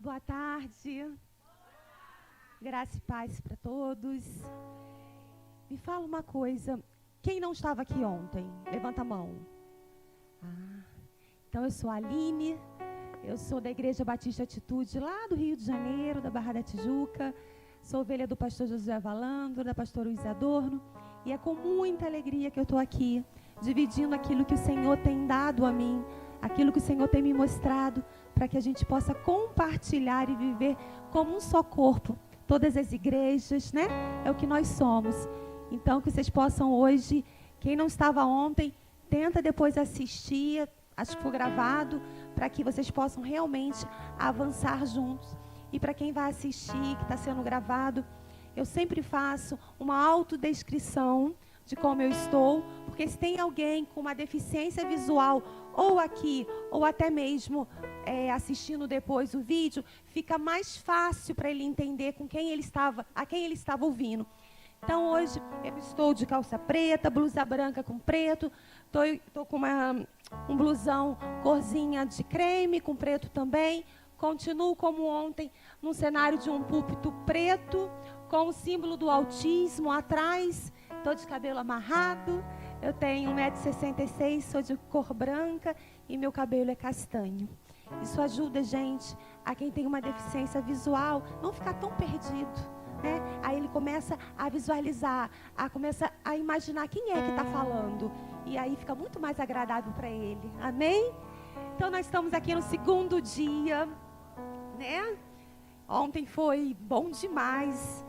Boa tarde. Graça e paz para todos. Me fala uma coisa. Quem não estava aqui ontem? Levanta a mão. Então eu sou a Aline. Eu sou da Igreja Batista Atitude, lá do Rio de Janeiro, da Barra da Tijuca. Sou ovelha do pastor Josué Valandro, da pastora Luiz Adorno. E é com muita alegria que eu estou aqui, dividindo aquilo que o Senhor tem dado a mim, aquilo que o Senhor tem me mostrado, para que a gente possa compartilhar e viver como um só corpo. Todas as igrejas, né? É o que nós somos. Então, que vocês possam hoje, quem não estava ontem, tenta depois assistir, acho que foi gravado, para que vocês possam realmente avançar juntos. E para quem vai assistir, que está sendo gravado, eu sempre faço uma autodescrição de como eu estou, porque se tem alguém com uma deficiência visual, ou aqui, ou até mesmo assistindo depois o vídeo, fica mais fácil para ele entender a quem ele estava ouvindo. Então, hoje, eu estou de calça preta, blusa branca com preto, estou com um blusão corzinha de creme, com preto também. Continuo como ontem, num cenário de um púlpito preto, com o símbolo do autismo atrás. Estou de cabelo amarrado, eu tenho 1,66 m, sou de cor branca e meu cabelo é castanho. Isso ajuda, gente, a quem tem uma deficiência visual, não ficar tão perdido, né? Aí ele começa a visualizar, começa a imaginar quem é que está falando. E aí fica muito mais agradável para ele. Amém? Então nós estamos aqui no segundo dia, né? Ontem foi bom demais.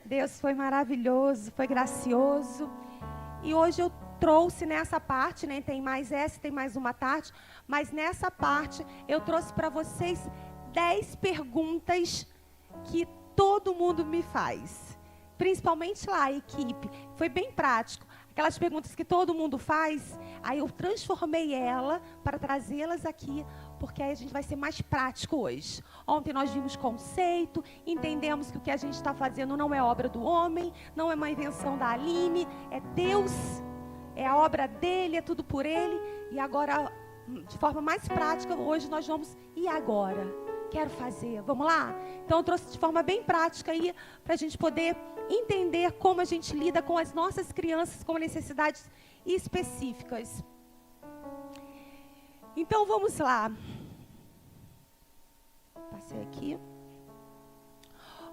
Deus foi maravilhoso, foi gracioso. E hoje eu trouxe nessa parte, né? Tem mais essa, tem mais uma tarde. Mas nessa parte eu trouxe para vocês 10 perguntas que todo mundo me faz. Principalmente lá, a equipe. Foi bem prático. Aquelas perguntas que todo mundo faz, aí eu transformei ela para trazê-las aqui, porque aí a gente vai ser mais prático hoje. Ontem nós vimos conceito, entendemos que o que a gente está fazendo não é obra do homem, não é uma invenção da Aline, é Deus, é a obra dele, é tudo por ele. E agora, de forma mais prática, hoje nós vamos, e agora? Quero fazer, vamos lá? Então eu trouxe de forma bem prática aí, para a gente poder entender como a gente lida com as nossas crianças com necessidades específicas. Então vamos lá. Passei aqui.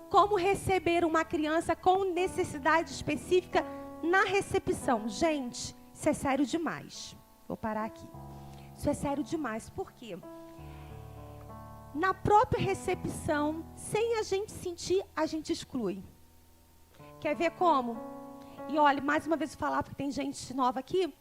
Como receber uma criança com necessidade específica na recepção? Gente, isso é sério demais. Vou parar aqui. Isso é sério demais. Por quê? Na própria recepção, sem a gente sentir, a gente exclui. Quer ver como? E olha, mais uma vez vou falar, porque tem gente nova aqui.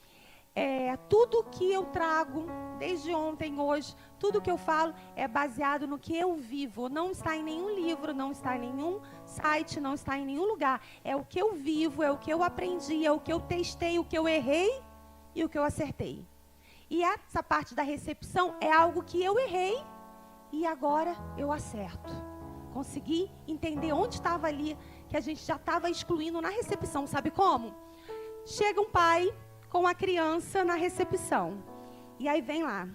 Tudo que eu trago, desde ontem, hoje, tudo que eu falo é baseado no que eu vivo. Não está em nenhum livro, não está em nenhum site, não está em nenhum lugar. É o que eu vivo, é o que eu aprendi, é o que eu testei, o que eu errei e o que eu acertei. E essa parte da recepção é algo que eu errei e agora eu acerto. Consegui entender onde estava ali, que a gente já estava excluindo na recepção. Sabe como? Chega um pai com a criança na recepção. E aí vem lá.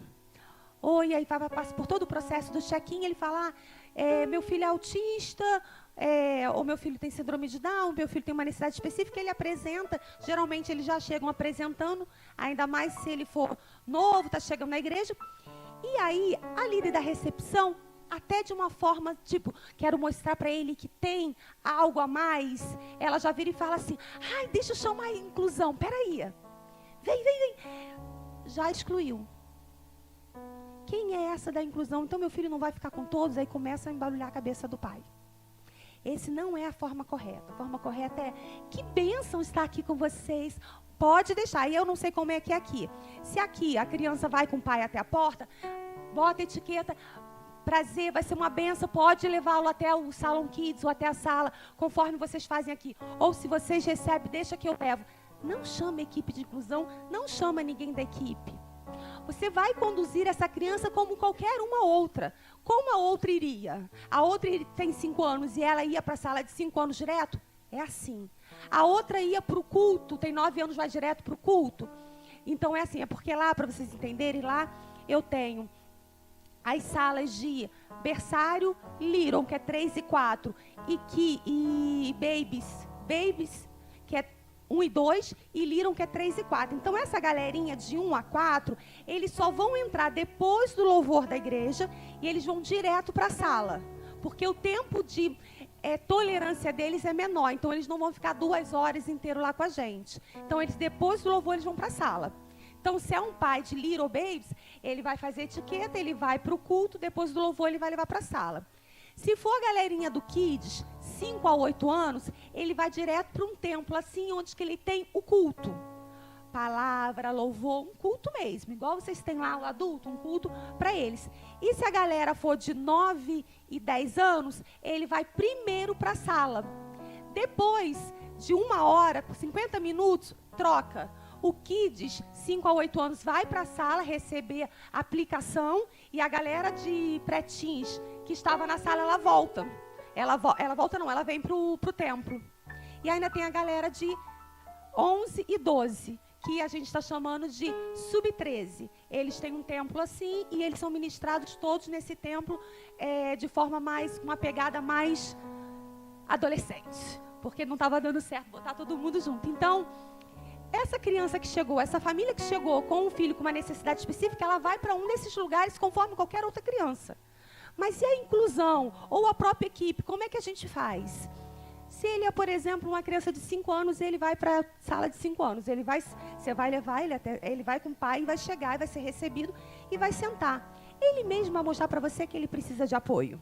Oi, aí passa por todo o processo do check-in. Ele fala, meu filho é autista, ou meu filho tem síndrome de Down, meu filho tem uma necessidade específica. Ele apresenta, geralmente eles já chegam apresentando, ainda mais se ele for novo, está chegando na igreja. E aí, a líder da recepção, até de uma forma, tipo, quero mostrar para ele que tem algo a mais, ela já vira e fala assim, ai, deixa eu chamar a inclusão, peraí. Vem. Já excluiu. Quem é essa da inclusão? Então, meu filho não vai ficar com todos, aí começa a embarulhar a cabeça do pai. Esse não é a forma correta. A forma correta é, que bênção estar aqui com vocês. Pode deixar, e eu não sei como é que é aqui. Se aqui a criança vai com o pai até a porta, bota a etiqueta, prazer, vai ser uma benção, pode levá-lo até o Salon Kids ou até a sala, conforme vocês fazem aqui. Ou se vocês recebem, deixa que eu levo. Não chama a equipe de inclusão, não chama ninguém da equipe. Você vai conduzir essa criança como qualquer uma outra. Como a outra iria? A outra tem 5 anos e ela ia para a sala de 5 anos direto? É assim. A outra ia para o culto, tem 9 anos, vai direto para o culto. Então é assim, é porque lá, para vocês entenderem, lá eu tenho as salas de berçário, Little, que é 3 e 4, e Babies, que é 1 e 2, e Little, que é 3 e 4. Então, essa galerinha de 1 a 4, eles só vão entrar depois do louvor da igreja e eles vão direto para a sala. Porque o tempo de tolerância deles é menor, então eles não vão ficar 2 horas inteiras lá com a gente. Então, eles depois do louvor, eles vão para a sala. Então, se é um pai de Little Babies, ele vai fazer etiqueta, ele vai para o culto, depois do louvor ele vai levar para a sala. Se for a galerinha do Kids, 5 a 8 anos, ele vai direto para um templo, assim, onde que ele tem o culto. Palavra, louvor, um culto mesmo. Igual vocês têm lá o adulto, um culto para eles. E se a galera for de 9 e 10 anos, ele vai primeiro para a sala. Depois de 1 hora, por 50 minutos, troca. O Kids, 5 a 8 anos, vai para a sala receber a aplicação e a galera de pré-teens que estava na sala, ela volta. Ela volta não, ela vem para o templo. E ainda tem a galera de 11 e 12, que a gente está chamando de sub-13. Eles têm um templo assim e eles são ministrados todos nesse templo de forma mais, uma pegada mais adolescente. Porque não estava dando certo botar todo mundo junto. Então, essa criança que chegou, essa família que chegou com um filho com uma necessidade específica, ela vai para um desses lugares conforme qualquer outra criança. Mas e a inclusão? Ou a própria equipe? Como é que a gente faz? Se ele é, por exemplo, uma criança de 5 anos, ele vai para a sala de 5 anos. Você vai levar ele vai com o pai, vai chegar, vai ser recebido e vai sentar. Ele mesmo vai mostrar para você que ele precisa de apoio.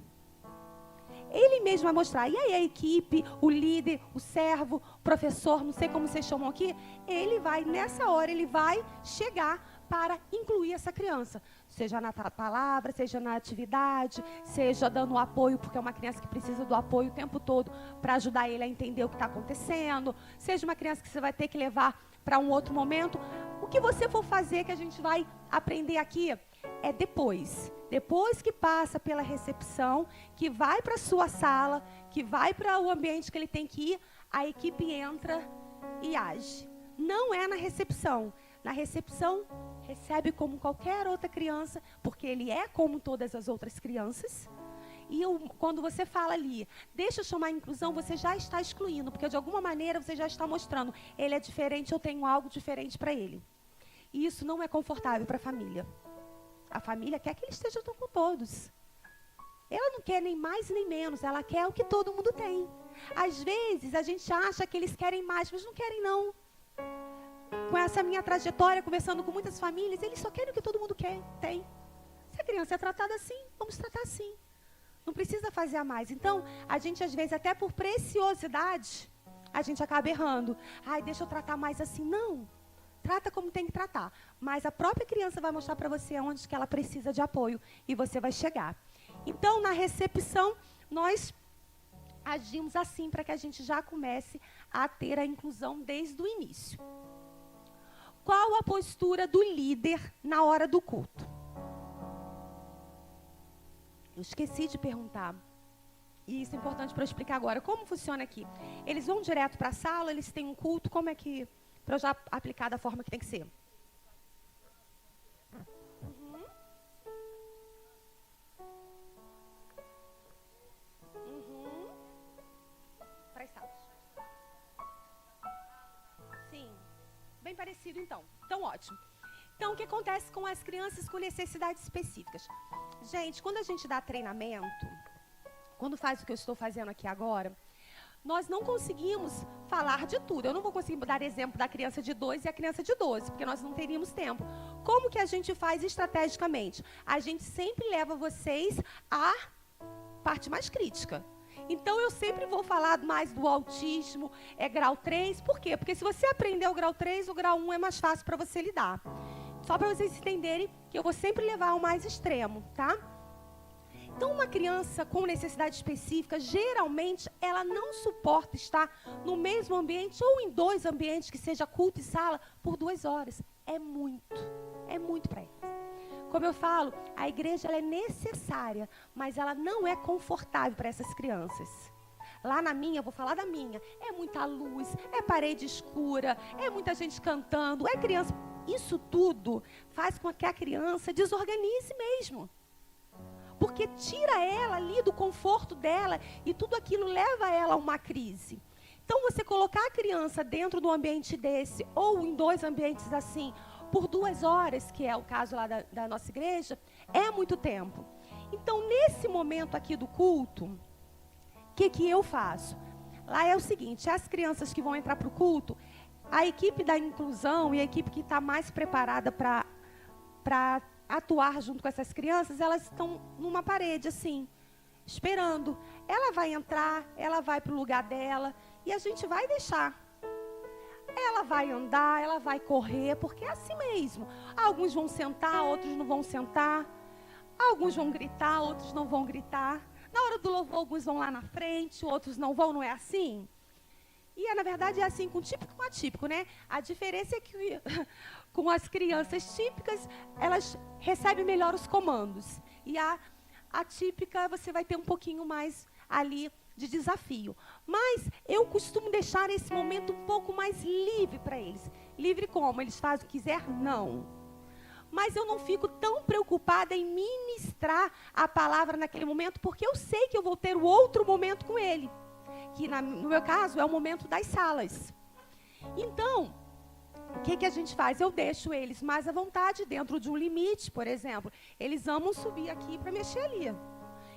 Ele mesmo vai mostrar. E aí a equipe, o líder, o servo, o professor, não sei como vocês chamam aqui, ele vai, nessa hora, ele vai chegar para incluir essa criança. Seja na palavra, seja na atividade, seja dando apoio, porque é uma criança que precisa do apoio o tempo todo para ajudar ele a entender o que está acontecendo. Seja uma criança que você vai ter que levar para um outro momento. O que você for fazer, que a gente vai aprender aqui, é depois. Depois que passa pela recepção, que vai para a sua sala, que vai para o ambiente que ele tem que ir, a equipe entra e age. Não é na recepção. Na recepção, recebe como qualquer outra criança, porque ele é como todas as outras crianças. E quando você fala ali, deixa eu chamar a inclusão, você já está excluindo, porque de alguma maneira você já está mostrando, ele é diferente, eu tenho algo diferente para ele. E isso não é confortável para a família. A família quer que ele esteja junto com todos. Ela não quer nem mais nem menos, ela quer o que todo mundo tem. Às vezes, a gente acha que eles querem mais, mas não querem, não. Com essa minha trajetória, conversando com muitas famílias, eles só querem o que todo mundo tem. Se a criança é tratada assim, vamos tratar assim. Não precisa fazer a mais. Então, a gente, às vezes, até por preciosidade, a gente acaba errando. Ai, deixa eu tratar mais assim. Não. Trata como tem que tratar. Mas a própria criança vai mostrar para você onde que ela precisa de apoio e você vai chegar. Então, na recepção, nós agimos assim para que a gente já comece a ter a inclusão desde o início. Qual a postura do líder na hora do culto? Eu esqueci de perguntar. E isso é importante para eu explicar agora. Como funciona aqui? Eles vão direto para a sala, eles têm um culto, como é que... Para eu já aplicar da forma que tem que ser. Para as salas. Sim. Bem parecido, então. Então, ótimo. Então, o que acontece com as crianças com necessidades específicas? Gente, quando a gente dá treinamento, quando faz o que eu estou fazendo aqui agora, nós não conseguimos falar de tudo. Eu não vou conseguir dar exemplo da criança de 2 e a criança de 12, porque nós não teríamos tempo. Como que a gente faz estrategicamente? A gente sempre leva vocês à parte mais crítica. Então, eu sempre vou falar mais do autismo, grau 3. Por quê? Porque se você aprender o grau 3, o grau 1 é mais fácil para você lidar. Só para vocês entenderem que eu vou sempre levar ao mais extremo, tá? Então, uma criança com necessidade específica, geralmente, ela não suporta estar no mesmo ambiente ou em 2 ambientes, que seja culto e sala, por 2 horas. É muito para eles. Como eu falo, a igreja ela é necessária, mas ela não é confortável para essas crianças. Lá na minha, eu vou falar da minha, é muita luz, é parede escura, é muita gente cantando, é criança. Isso tudo faz com que a criança desorganize mesmo. porque tira ela ali do conforto dela e tudo aquilo leva ela a uma crise. Então, você colocar a criança dentro de um ambiente desse, ou em 2 ambientes assim, por 2 horas, que é o caso lá da nossa igreja, é muito tempo. Então, nesse momento aqui do culto, o que eu faço? Lá é o seguinte, as crianças que vão entrar para o culto, a equipe da inclusão e a equipe que está mais preparada para atuar junto com essas crianças, elas estão numa parede assim, esperando. Ela vai entrar, ela vai para o lugar dela e a gente vai deixar. Ela vai andar, ela vai correr, porque é assim mesmo. Alguns vão sentar, outros não vão sentar. Alguns vão gritar, outros não vão gritar. Na hora do louvor, alguns vão lá na frente, outros não vão, não é assim? E, na verdade, é assim com típico e com atípico, né? A diferença é que com as crianças típicas, elas recebem melhor os comandos. E a atípica, você vai ter um pouquinho mais ali de desafio. Mas eu costumo deixar esse momento um pouco mais livre para eles. Livre como? Eles fazem o que quiser? Não. Mas eu não fico tão preocupada em ministrar a palavra naquele momento, porque eu sei que eu vou ter o outro momento com ele. Que no meu caso é o momento das salas. Então, o que a gente faz? Eu deixo eles mais à vontade, dentro de um limite, por exemplo. Eles amam subir aqui para mexer ali.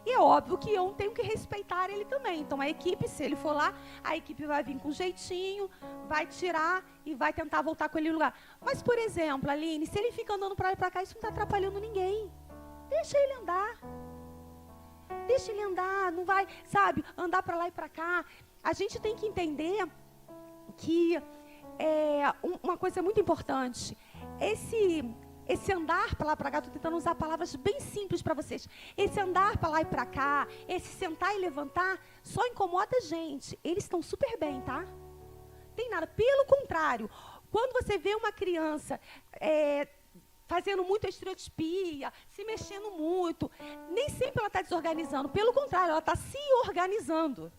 E é óbvio que eu tenho que respeitar ele também. Então, a equipe, se ele for lá, a equipe vai vir com jeitinho, vai tirar e vai tentar voltar com ele no lugar. Mas, por exemplo, Aline, se ele fica andando para lá e para cá, isso não está atrapalhando ninguém. Deixa ele andar. Deixa ele andar, não vai, sabe, andar para lá e para cá. A gente tem que entender que uma coisa muito importante, esse andar para lá e para cá, estou tentando usar palavras bem simples para vocês. Esse andar para lá e para cá, esse sentar e levantar, só incomoda a gente. Eles estão super bem, tá? Tem nada. Pelo contrário, quando você vê uma criança fazendo muita estereotipia, se mexendo muito, nem sempre ela está desorganizando. Pelo contrário, ela está se organizando.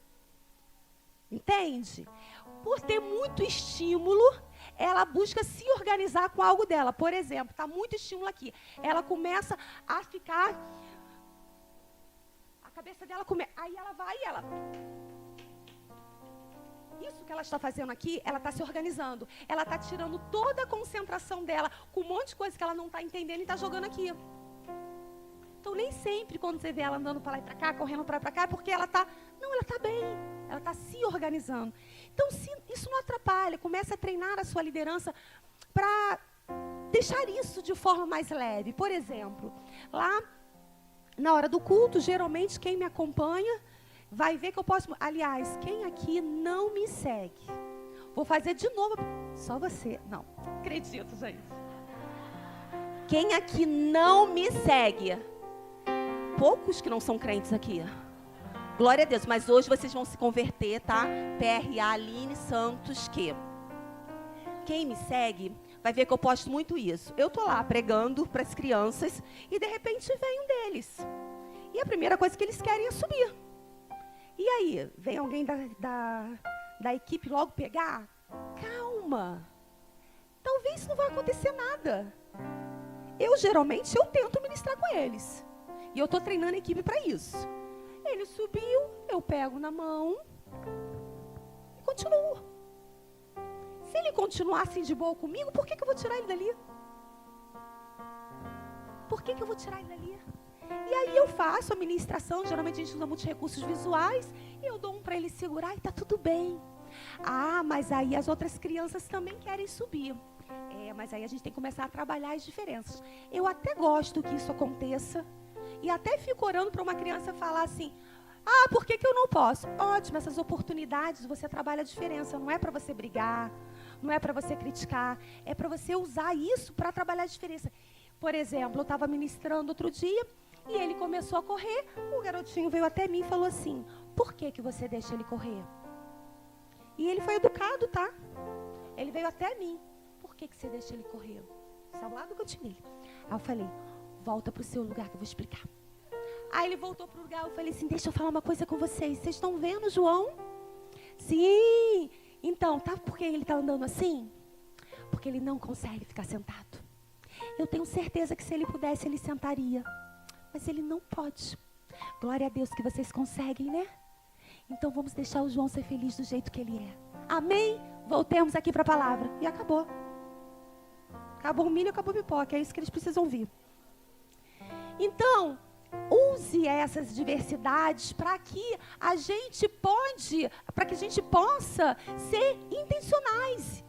Entende? Por ter muito estímulo, ela busca se organizar com algo dela. Por exemplo, está muito estímulo aqui. Ela começa a ficar... A cabeça dela começa... Aí ela vai e ela... Isso que ela está fazendo aqui, ela está se organizando. Ela está tirando toda a concentração dela com um monte de coisa que ela não está entendendo e está jogando aqui. Então, nem sempre, quando você vê ela andando para lá e para cá, correndo para lá e para cá, é porque ela está... Não, ela está bem. Ela está se organizando. Então, isso não atrapalha. Começa a treinar a sua liderança para deixar isso de forma mais leve. Por exemplo, lá na hora do culto, geralmente quem me acompanha vai ver que eu posso... Aliás, quem aqui não me segue? Vou fazer de novo. Só você. Não, acredito, gente. Quem aqui não me segue? Poucos que não são crentes aqui. Glória a Deus, mas hoje vocês vão se converter, tá? PRA Aline Santos, que quem me segue vai ver que eu posto muito isso. Eu tô lá pregando para as crianças e de repente vem um deles. E a primeira coisa que eles querem é subir. E aí, vem alguém da equipe logo pegar? Calma. Talvez não vai acontecer nada. Geralmente, eu tento ministrar com eles. E eu estou treinando a equipe para isso. Ele subiu, eu pego na mão e continuo. Se ele continuar assim de boa comigo, por que eu vou tirar ele dali? Por que eu vou tirar ele dali? E aí eu faço a ministração, geralmente a gente usa muitos recursos visuais, e eu dou um para ele segurar e está tudo bem. Ah, mas aí as outras crianças também querem subir. Mas aí a gente tem que começar a trabalhar as diferenças. Eu até gosto que isso aconteça, e até fico orando para uma criança falar assim, por que eu não posso? Ótimo, essas oportunidades você trabalha a diferença, não é para você brigar, não é para você criticar, é para você usar isso para trabalhar a diferença. Por exemplo, eu estava ministrando outro dia, e ele começou a correr, o garotinho veio até mim e falou assim, por que você deixa ele correr? E ele foi educado, tá? Ele veio até mim, por que você deixa ele correr? Isso é ao lado do cantinho dele. Aí eu falei, volta para o seu lugar que eu vou explicar. Aí ele voltou para o lugar, eu falei assim, deixa eu falar uma coisa com vocês. Vocês estão vendo, João? Sim. Então, tá por que ele está andando assim? Porque ele não consegue ficar sentado. Eu tenho certeza que se ele pudesse, ele sentaria. mas ele não pode. Glória a Deus que vocês conseguem, né? Então vamos deixar o João ser feliz do jeito que ele é. Amém? Voltemos aqui para a palavra. E acabou. Acabou o milho, acabou a pipoca. É isso que eles precisam ouvir. Então, use essas diversidades para que a gente possa ser intencionais.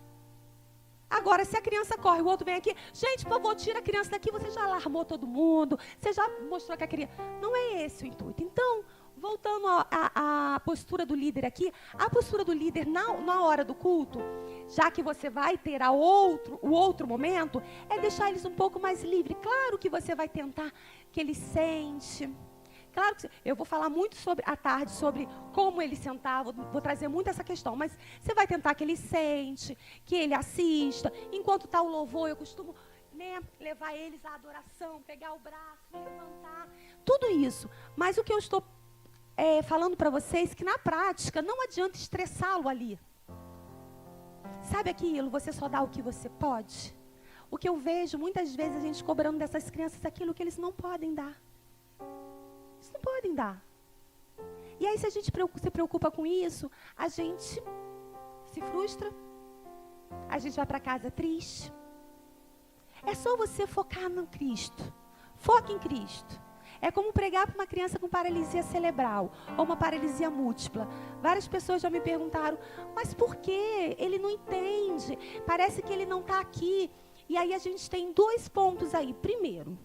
Agora, se a criança corre, o outro vem aqui, gente, por favor, tira a criança daqui, você já alarmou todo mundo, você já mostrou que a criança... Não é esse o intuito. Então, voltando à postura do líder aqui, a postura do líder na hora do culto, já que você vai ter o outro momento, é deixar eles um pouco mais livres. Claro que você vai tentar que ele sente. Claro que eu vou falar muito à tarde sobre como ele sentar, vou trazer muito essa questão, mas você vai tentar que ele sente, que ele assista. Enquanto está o louvor, eu costumo levar eles à adoração, pegar o braço, levantar, tudo isso. Mas o que eu estou falando para vocês, que na prática não adianta estressá-lo ali. Sabe aquilo, você só dá o que você pode? O que eu vejo, muitas vezes, a gente cobrando dessas crianças aquilo que eles não podem dar. Eles não podem dar. E aí, se a gente se preocupa com isso, a gente se frustra. A gente vai para casa triste. É só você focar no Cristo. Foque em Cristo. É como pregar para uma criança com paralisia cerebral ou uma paralisia múltipla. Várias pessoas já me perguntaram, mas por que ele não entende? Parece que ele não está aqui. E aí a gente tem 2 pontos aí. Primeiro,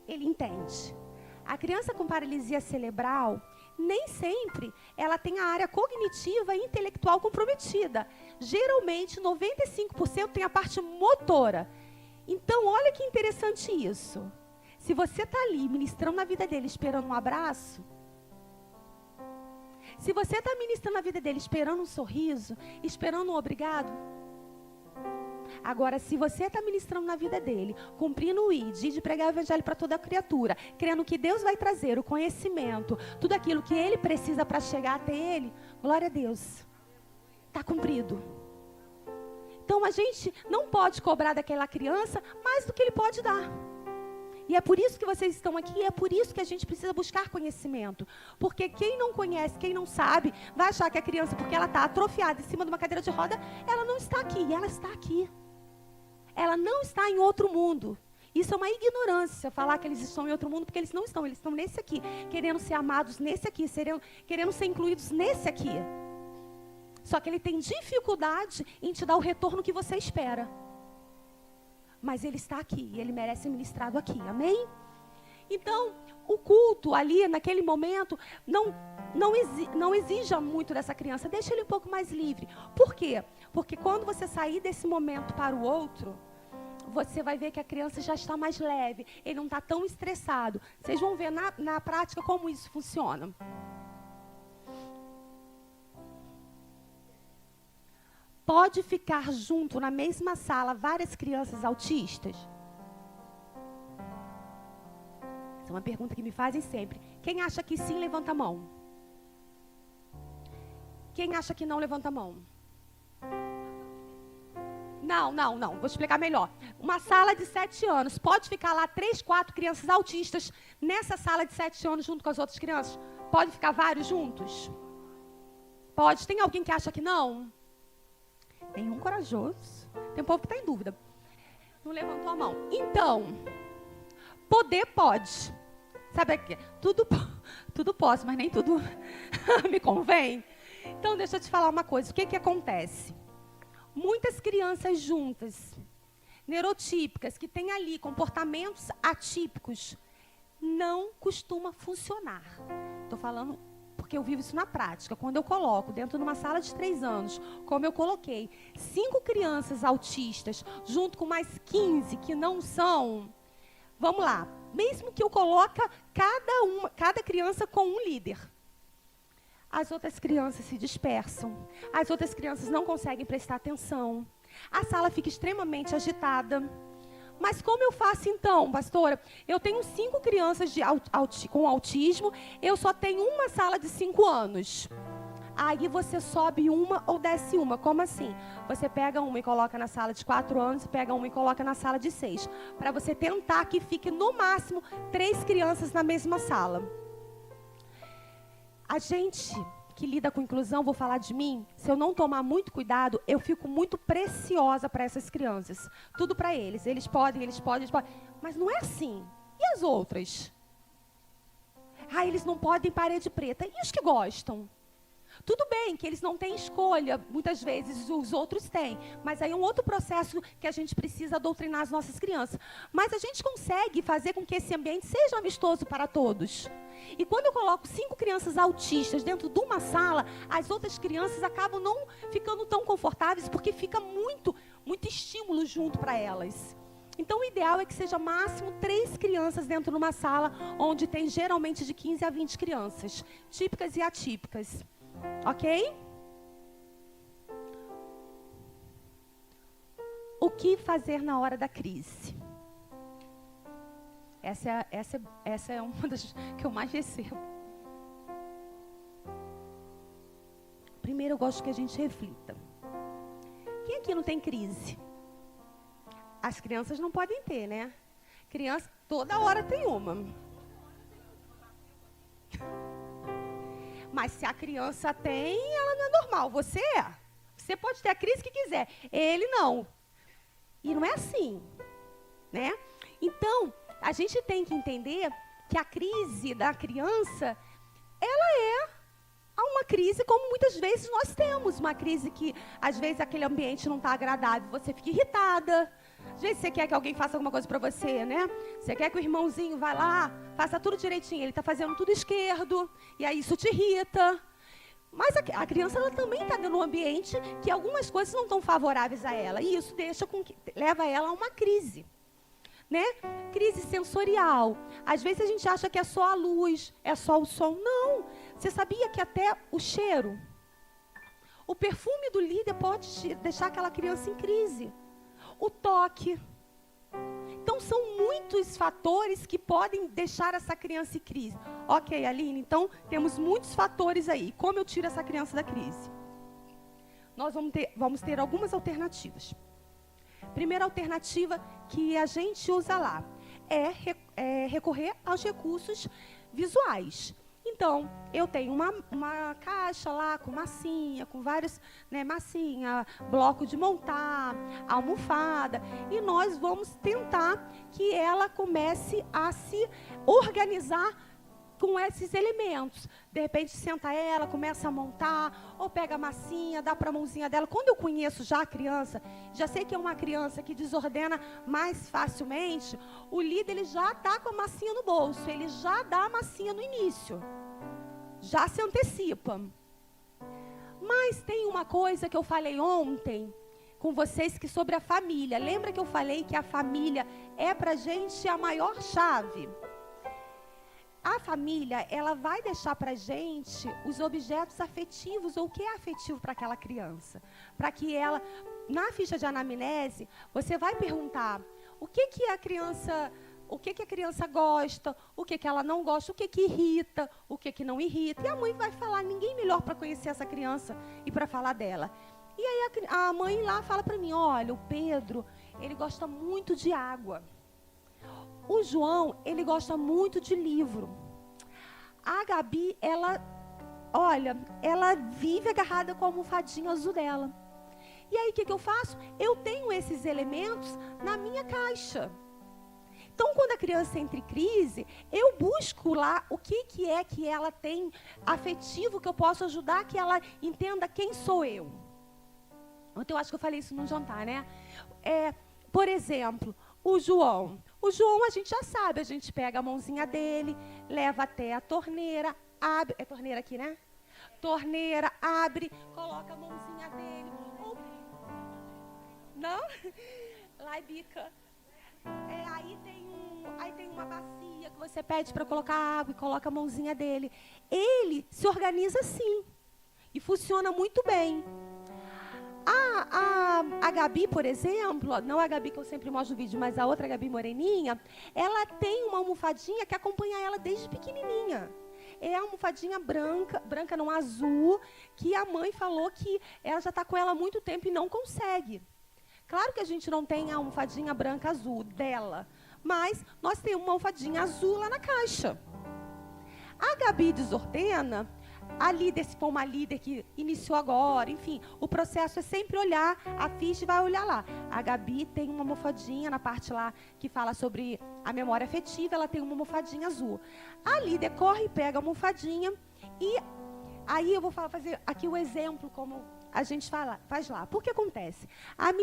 ele entende. A criança com paralisia cerebral, nem sempre ela tem a área cognitiva e intelectual comprometida. Geralmente, 95% tem a parte motora. Então, olha que interessante isso. Se você está ali ministrando na vida dele, esperando um abraço, se você está ministrando na vida dele, esperando um sorriso, esperando um obrigado, agora, se você está ministrando na vida dele, cumprindo o ID, de pregar o evangelho para toda a criatura, crendo que Deus vai trazer o conhecimento, tudo aquilo que ele precisa para chegar até ele, glória a Deus, está cumprido. Então, a gente não pode cobrar daquela criança mais do que ele pode dar. E é por isso que vocês estão aqui, e é por isso que a gente precisa buscar conhecimento. Porque quem não conhece, quem não sabe, vai achar que a criança, porque ela está atrofiada em cima de uma cadeira de roda, ela não está aqui, e ela está aqui. Ela não está em outro mundo. Isso é uma ignorância, falar que eles estão em outro mundo, porque eles não estão. Eles estão nesse aqui, querendo ser amados nesse aqui, querendo ser incluídos nesse aqui. Só que ele tem dificuldade em te dar o retorno que você espera. Mas ele está aqui, e ele merece ser ministrado aqui, amém? Então, o culto ali, naquele momento, não exija muito dessa criança, deixa ele um pouco mais livre. Por quê? Porque quando você sair desse momento para o outro, você vai ver que a criança já está mais leve, ele não está tão estressado. Vocês vão ver na prática como isso funciona. Pode ficar junto na mesma sala várias crianças autistas? Essa é uma pergunta que me fazem sempre. Quem acha que sim, levanta a mão. Quem acha que não, levanta a mão. Não. Vou explicar melhor. Uma sala de 7 anos. Pode ficar lá 3, 4 crianças autistas nessa sala de 7 anos junto com as outras crianças? Pode ficar vários juntos? Pode. Tem alguém que acha que não? Nenhum corajoso. Tem um povo que está em dúvida. Não levantou a mão. Então, poder pode. Sabe aqui? Tudo posso, mas nem tudo me convém. Então, deixa eu te falar uma coisa. O que acontece? Muitas crianças juntas, neurotípicas, que têm ali comportamentos atípicos, não costuma funcionar. Estou falando porque eu vivo isso na prática. Quando eu coloco dentro de uma sala de 3 anos, como eu coloquei, 5 crianças autistas, junto com mais 15 que não são, vamos lá, mesmo que eu coloque cada criança com um líder, as outras crianças se dispersam, as outras crianças não conseguem prestar atenção, a sala fica extremamente agitada. Mas como eu faço então, pastora? Eu tenho 5 crianças com autismo, eu só tenho uma sala de 5 anos. Aí você sobe uma ou desce uma. Como assim? Você pega uma e coloca na sala de 4 anos, pega uma e coloca na sala de 6. Para você tentar que fique no máximo 3 crianças na mesma sala. A gente que lida com inclusão, vou falar de mim, se eu não tomar muito cuidado, eu fico muito preciosa para essas crianças. Tudo para eles. Eles podem. Mas não é assim. E as outras? Eles não podem parede preta. E os que gostam? Tudo bem que eles não têm escolha, muitas vezes os outros têm, mas aí é um outro processo que a gente precisa doutrinar as nossas crianças. Mas a gente consegue fazer com que esse ambiente seja amistoso para todos. E quando eu coloco 5 crianças autistas dentro de uma sala, as outras crianças acabam não ficando tão confortáveis, porque fica muito estímulo junto para elas. Então, o ideal é que seja máximo 3 crianças dentro de uma sala, onde tem geralmente de 15 a 20 crianças, típicas e atípicas. Ok? O que fazer na hora da crise? Essa é uma das que eu mais recebo. Primeiro, eu gosto que a gente reflita. Quem aqui não tem crise? As crianças não podem ter, né? Criança, toda hora tem uma. Mas se a criança tem, ela não é normal. Você pode ter a crise que quiser. Ele não. E não é assim, né? Então, a gente tem que entender que a crise da criança, ela é uma crise como muitas vezes nós temos. Uma crise que, às vezes, aquele ambiente não está agradável. Você fica irritada. Às vezes você quer que alguém faça alguma coisa para você, né? Você quer que o irmãozinho vá lá, faça tudo direitinho. Ele está fazendo tudo esquerdo, e aí isso te irrita. Mas a criança, ela também está dentro de um ambiente que algumas coisas não estão favoráveis a ela. E isso leva ela a uma crise, né? Crise sensorial. Às vezes a gente acha que é só a luz, é só o som. Não. Você sabia que até o cheiro, o perfume do líder pode deixar aquela criança em crise. O toque. Então, são muitos fatores que podem deixar essa criança em crise. Ok, Aline, então, temos muitos fatores aí. Como eu tiro essa criança da crise? Nós vamos ter algumas alternativas. Primeira alternativa que a gente usa lá é recorrer aos recursos visuais. Então, eu tenho uma caixa lá com massinha, com vários, né, massinha, bloco de montar, almofada. E nós vamos tentar que ela comece a se organizar com esses elementos. De repente, senta ela, começa a montar, ou pega a massinha, dá para a mãozinha dela. Quando eu conheço já a criança, já sei que é uma criança que desordena mais facilmente, o líder ele já está com a massinha no bolso, ele já dá a massinha no início. Já se antecipa. Mas tem uma coisa que eu falei ontem com vocês, que sobre a família. Lembra que eu falei que a família é para a gente a maior chave? A família, ela vai deixar para a gente os objetos afetivos, ou o que é afetivo para aquela criança. Para que ela, na ficha de anamnese, você vai perguntar o que a criança gosta, o que ela não gosta, o que irrita, o que não irrita. E a mãe vai falar, ninguém melhor para conhecer essa criança e para falar dela. E aí a mãe lá fala para mim, olha, o Pedro, ele gosta muito de água. O João, ele gosta muito de livro. A Gabi, ela vive agarrada com a almofadinha azul dela. E aí, o que eu faço? Eu tenho esses elementos na minha caixa. Então, quando a criança entra em crise, eu busco lá o que é que ela tem afetivo, que eu posso ajudar, que ela entenda quem sou eu. Ontem eu acho que eu falei isso num jantar, né? Por exemplo, o João, a gente já sabe, a gente pega a mãozinha dele, leva até a torneira, abre, é torneira aqui, né? Torneira, abre, coloca a mãozinha dele. Não? Lá é bica. Aí tem uma bacia que você pede para colocar água e coloca a mãozinha dele. Ele se organiza assim e funciona muito bem. A Gabi, por exemplo, não a Gabi que eu sempre mostro no vídeo, mas a outra Gabi moreninha, ela tem uma almofadinha que acompanha ela desde pequenininha. é a almofadinha branca não, azul, que a mãe falou que ela já está com ela há muito tempo e não consegue. Claro que a gente não tem a almofadinha branca azul dela, mas nós temos uma almofadinha azul lá na caixa. A Gabi desordena, a líder, se for uma líder que iniciou agora, enfim, o processo é sempre olhar a ficha e vai olhar lá. A Gabi tem uma almofadinha na parte lá que fala sobre a memória afetiva, ela tem uma almofadinha azul. A líder corre e pega a almofadinha e aí eu vou fazer aqui o exemplo como a gente faz lá. Por que acontece?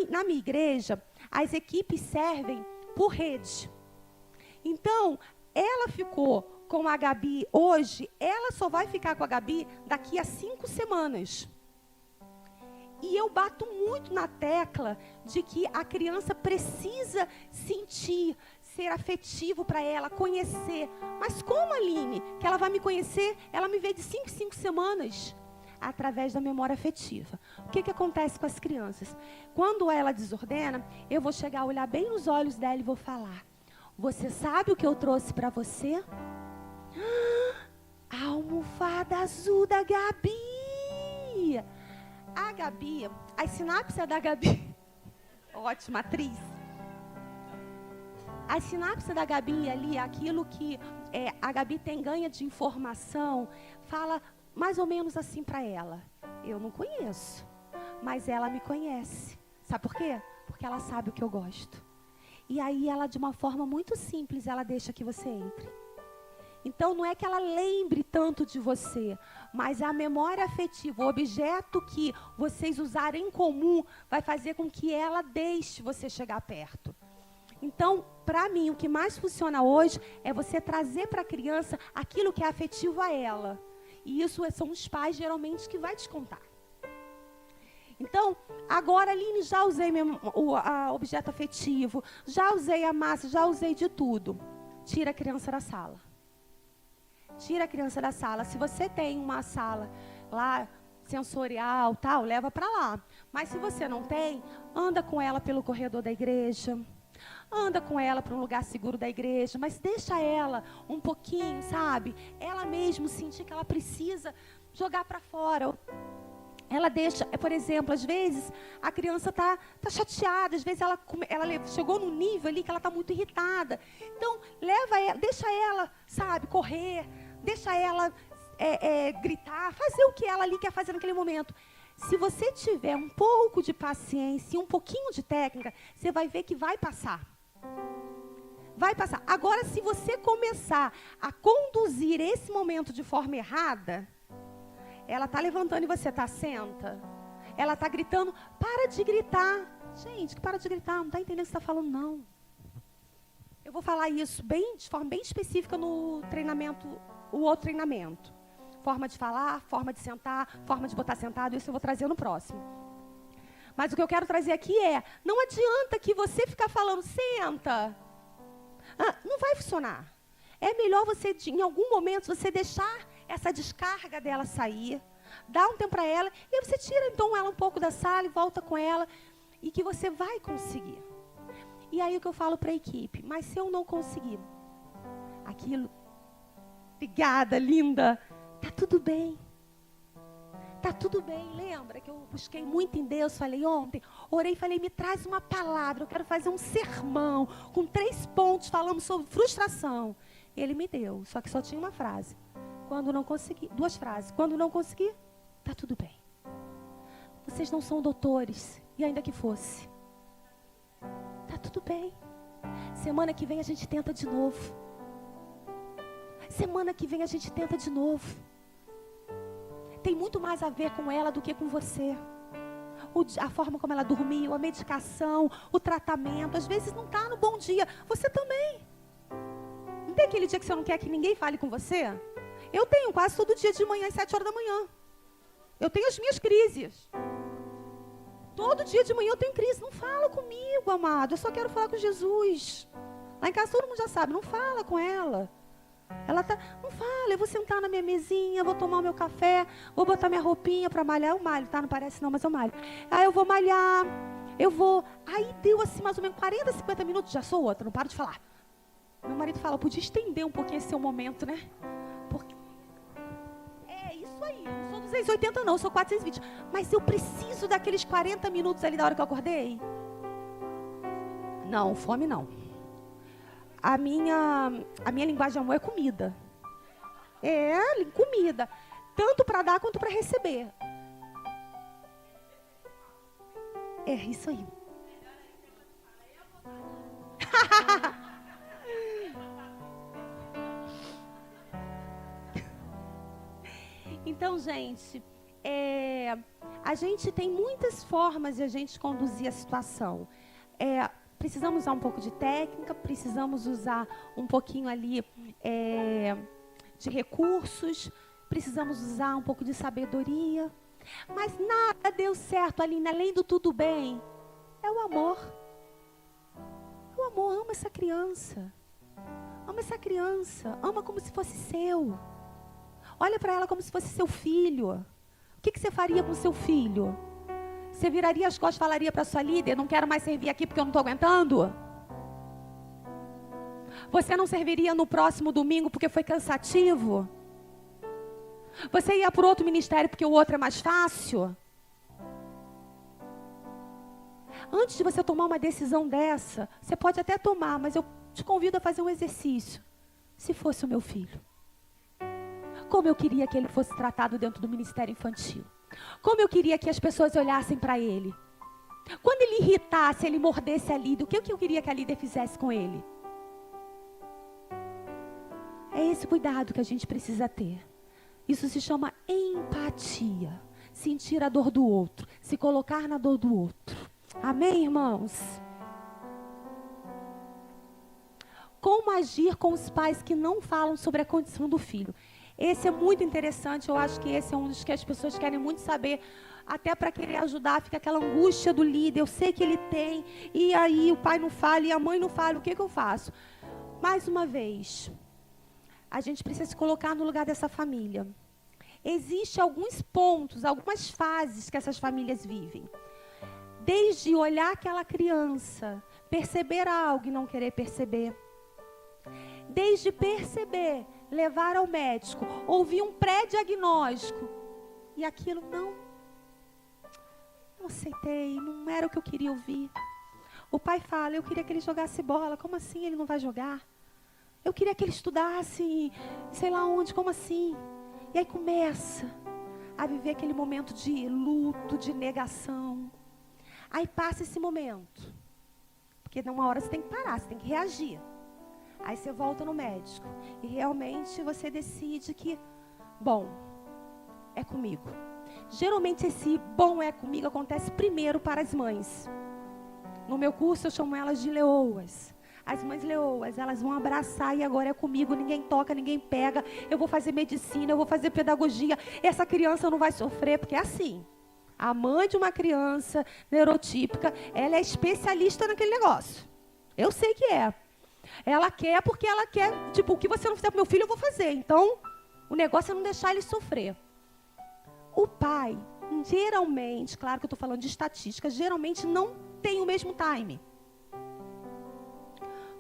Na minha igreja, as equipes servem por rede. Então, ela ficou com a Gabi hoje, ela só vai ficar com a Gabi daqui a 5 semanas. E eu bato muito na tecla de que a criança precisa sentir, ser afetivo para ela, conhecer. Mas como, Aline, que ela vai me conhecer, ela me vê de 5 em 5 semanas? Através da memória afetiva. O que acontece com as crianças? Quando ela desordena, eu vou chegar, olhar bem nos olhos dela e vou falar: você sabe o que eu trouxe para você? A almofada azul da Gabi. A Gabi, as sinapses da Gabi, ótima atriz. As sinapses da Gabi ali, aquilo que a Gabi ganha de informação, fala mais ou menos assim para ela: eu não conheço, mas ela me conhece. Sabe por quê? Porque ela sabe o que eu gosto. E aí ela, de uma forma muito simples, ela deixa que você entre. Então, não é que ela lembre tanto de você, mas a memória afetiva, o objeto que vocês usarem em comum, vai fazer com que ela deixe você chegar perto. Então, para mim, o que mais funciona hoje é você trazer para a criança aquilo que é afetivo a ela. E isso são os pais, geralmente, que vai te contar. Então, agora, Aline, já usei o objeto afetivo, já usei a massa, já usei de tudo. Tira a criança da sala. Tira a criança da sala. Se você tem uma sala lá, sensorial, tal, leva para lá. Mas se você não tem, anda com ela pelo corredor da igreja. Anda com ela para um lugar seguro da igreja. Mas deixa ela um pouquinho, sabe? Ela mesmo sentir que ela precisa jogar para fora. Ela deixa, por exemplo, às vezes a criança tá chateada, às vezes ela chegou num nível ali que ela está muito irritada. Então, leva ela, deixa ela, sabe, correr, deixa ela gritar, fazer o que ela ali quer fazer naquele momento. Se você tiver um pouco de paciência e um pouquinho de técnica, você vai ver que vai passar. Vai passar. Agora, se você começar a conduzir esse momento de forma errada, ela está levantando e você está senta. Ela está gritando, para de gritar. Gente, que para de gritar, não está entendendo o que você está falando, não. Eu vou falar isso de forma bem específica no treinamento, o outro treinamento. Forma de falar, forma de sentar, forma de botar sentado, isso eu vou trazer no próximo. Mas o que eu quero trazer aqui não adianta que você ficar falando, senta. Não vai funcionar. É melhor você, em algum momento, você deixar essa descarga dela sair, dá um tempo para ela, e aí você tira então ela um pouco da sala e volta com ela, e que você vai conseguir. E aí o que eu falo para a equipe, mas se eu não conseguir aquilo, obrigada, linda, tá tudo bem. Tá tudo bem, lembra que eu busquei muito em Deus, falei ontem, orei e falei, me traz uma palavra, eu quero fazer um sermão, com 3 pontos, falando sobre frustração. Ele me deu, só que só tinha uma frase. Quando não conseguir, 2 frases. Quando não conseguir, tá tudo bem. Vocês não são doutores, e ainda que fosse. Tá tudo bem. Semana que vem a gente tenta de novo. Semana que vem a gente tenta de novo. Tem muito mais a ver com ela do que com você. A forma como ela dormiu, a medicação, o tratamento. Às vezes não está no bom dia. Você também. Não tem aquele dia que você não quer que ninguém fale com você? Eu tenho quase todo dia de manhã, às 7 horas da manhã. Eu tenho as minhas crises. Todo dia de manhã eu tenho crise. Não fala comigo, amado. Eu só quero falar com Jesus. Lá em casa todo mundo já sabe. Não fala com ela. Ela tá, não fala, eu vou sentar na minha mesinha, vou tomar o meu café, vou botar minha roupinha para malhar. Eu malho, tá? Não parece não, mas eu malho. Aí eu vou malhar, Aí deu assim mais ou menos 40, 50 minutos, já sou outra, não paro de falar. Meu marido fala, podia estender um pouquinho esse seu momento, né? 480 não, eu sou 420. Mas eu preciso daqueles 40 minutos ali da hora que eu acordei? Não, fome não. A minha linguagem de amor é comida. É, comida. Tanto para dar quanto para receber. É isso aí. Então, gente, a gente tem muitas formas de a gente conduzir a situação. Precisamos usar um pouco de técnica, precisamos usar um pouquinho ali de recursos, precisamos usar um pouco de sabedoria. Mas nada deu certo, Aline, além do tudo bem. É o amor. O amor, ama essa criança. Ama essa criança. Ama como se fosse seu. Olha para ela como se fosse seu filho. O que você faria com seu filho? Você viraria as costas e falaria para sua líder, não quero mais servir aqui porque eu não estou aguentando? Você não serviria no próximo domingo porque foi cansativo? Você ia para outro ministério porque o outro é mais fácil? Antes de você tomar uma decisão dessa, você pode até tomar, mas eu te convido a fazer um exercício. Se fosse o meu filho, como eu queria que ele fosse tratado dentro do ministério infantil. Como eu queria que as pessoas olhassem para ele. Quando ele irritasse, ele mordesse a líder, o que eu queria que a líder fizesse com ele? É esse cuidado que a gente precisa ter. Isso se chama empatia. Sentir a dor do outro. Se colocar na dor do outro. Amém, irmãos? Como agir com os pais que não falam sobre a condição do filho? Esse é muito interessante, eu acho que esse é um dos que as pessoas querem muito saber, até para querer ajudar, fica aquela angústia do líder, eu sei que ele tem, e aí o pai não fala, e a mãe não fala, o que eu faço? Mais uma vez, a gente precisa se colocar no lugar dessa família. Existem alguns pontos, algumas fases que essas famílias vivem. Desde olhar aquela criança, perceber algo e não querer perceber. Desde perceber, levar ao médico, ouvir um pré-diagnóstico e aquilo não aceitei, não era o que eu queria ouvir. O pai fala, eu queria que ele jogasse bola, como assim ele não vai jogar? Eu queria que ele estudasse, sei lá onde, como assim? E aí começa a viver aquele momento de luto, de negação. Aí passa esse momento, porque numa hora você tem que parar, você tem que reagir. Aí você volta no médico e realmente você decide que, bom, é comigo. Geralmente esse bom é comigo acontece primeiro para as mães. No meu curso eu chamo elas de leoas. As mães leoas, elas vão abraçar e agora é comigo, ninguém toca, ninguém pega. Eu vou fazer medicina, eu vou fazer pedagogia. Essa criança não vai sofrer, porque é assim. A mãe de uma criança neurotípica, ela é especialista naquele negócio. Eu sei que é. Ela quer porque ela quer, tipo, o que você não fizer pro meu filho, eu vou fazer. Então, o negócio é não deixar ele sofrer. O pai, geralmente, claro que eu estou falando de estatística, geralmente não tem o mesmo time.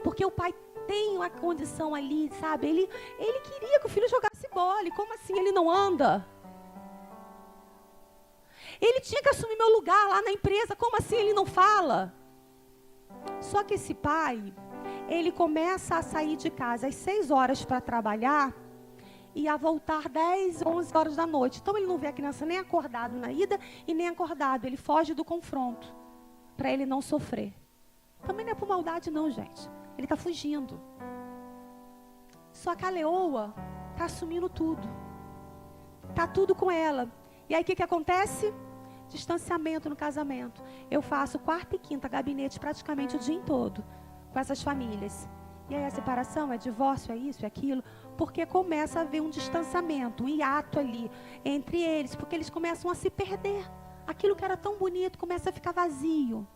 Porque o pai tem uma condição ali, sabe? Ele queria que o filho jogasse bola. E como assim ele não anda? Ele tinha que assumir meu lugar lá na empresa. Como assim ele não fala? Só que esse pai, ele começa a sair de casa às 6 horas para trabalhar e a voltar 10, 11 horas da noite. Então ele não vê a criança nem acordado na ida e nem acordado. Ele foge do confronto para ele não sofrer. Também não é por maldade não, gente. Ele está fugindo. Só que a leoa está assumindo tudo. Está tudo com ela. E aí o que acontece? Distanciamento no casamento. Eu faço quarta e quinta gabinete praticamente o dia todo com essas famílias. E aí a separação é divórcio, é isso, é aquilo. Porque começa a haver um distanciamento, um hiato ali entre eles. Porque eles começam a se perder. Aquilo que era tão bonito começa a ficar vazio.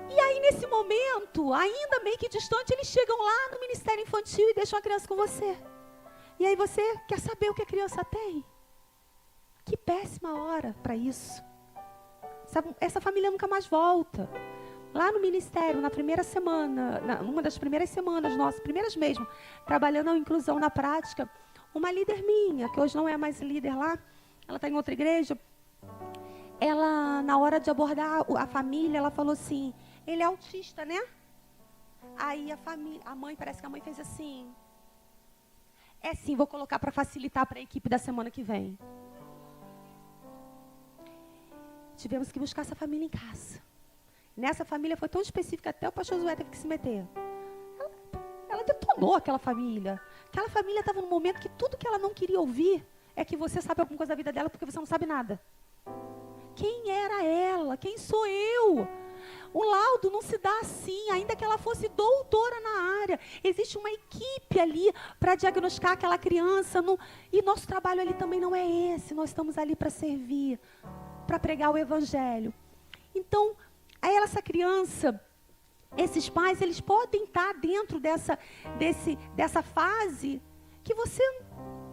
E aí, nesse momento, ainda meio que distante, eles chegam lá no Ministério Infantil e deixam a criança com você. E aí você quer saber o que a criança tem? Que péssima hora para isso. Essa família nunca mais volta. Lá no ministério, na primeira semana, numa das primeiras semanas nossas, primeiras mesmo, trabalhando a inclusão na prática, Uma líder minha, que hoje não é mais líder lá, ela está em outra igreja, ela, na hora de abordar a família, ela falou assim, ele é autista, né? Aí a mãe, parece que a mãe fez assim, sim, vou colocar para facilitar para a equipe da semana que vem. Tivemos que buscar essa família em casa. Nessa família foi tão específica, até o pastor Josué teve que se meter. Ela detonou aquela família. Aquela família estava num momento que tudo que ela não queria ouvir é que você sabe alguma coisa da vida dela porque você não sabe nada. Quem era ela? Quem sou eu? O laudo não se dá assim, ainda que ela fosse doutora na área. Existe uma equipe ali para diagnosticar aquela criança. E nosso trabalho ali também não é esse. Nós estamos ali para servir, para pregar o evangelho. Então, aí essa criança, esses pais, eles podem estar dentro dessa fase que você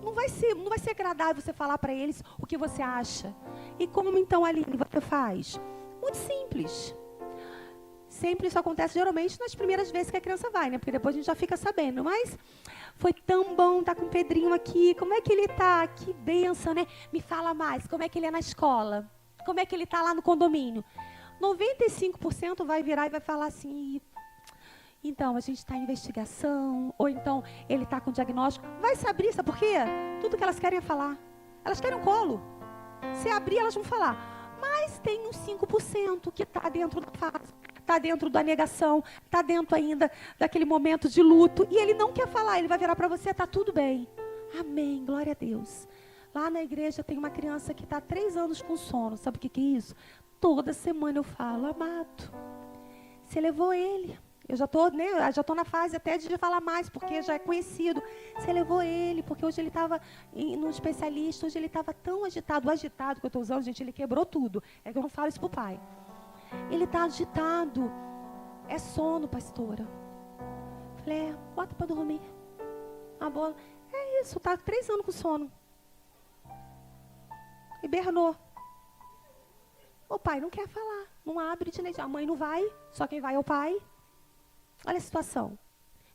não vai ser agradável você falar para eles o que você acha. E como então, Aline, você faz? Muito simples. Sempre isso acontece geralmente nas primeiras vezes que a criança vai, né? Porque depois a gente já fica sabendo. Mas foi tão bom estar com o Pedrinho aqui. Como é que ele está? Que bênção, né? Me fala mais. Como é que ele é na escola? Como é que ele está lá no condomínio? 95% vai virar e vai falar assim, então, a gente está em investigação, ou então ele está com diagnóstico. Vai se abrir, sabe por quê? Tudo que elas querem é falar. Elas querem um colo. Se abrir, elas vão falar. Mas tem uns 5% que está dentro da fase, está dentro da negação, está dentro ainda daquele momento de luto, e ele não quer falar, ele vai virar para você, está tudo bem. Amém, glória a Deus. Lá na igreja tem uma criança que está há 3 anos com sono. Sabe o que é isso? Toda semana eu falo, amado, você levou ele. Eu já estou na fase até de falar mais, porque já é conhecido. Você levou ele, porque hoje ele estava no especialista, hoje ele estava tão agitado. O agitado que eu estou usando, gente, ele quebrou tudo. É que eu não falo isso para o pai. Ele está agitado. É sono, pastora. Falei, bota para dormir. A bola. É isso, está 3 anos com sono. Hibernou. O pai não quer falar. Não abre de leite. A mãe não vai, só quem vai é o pai. Olha a situação.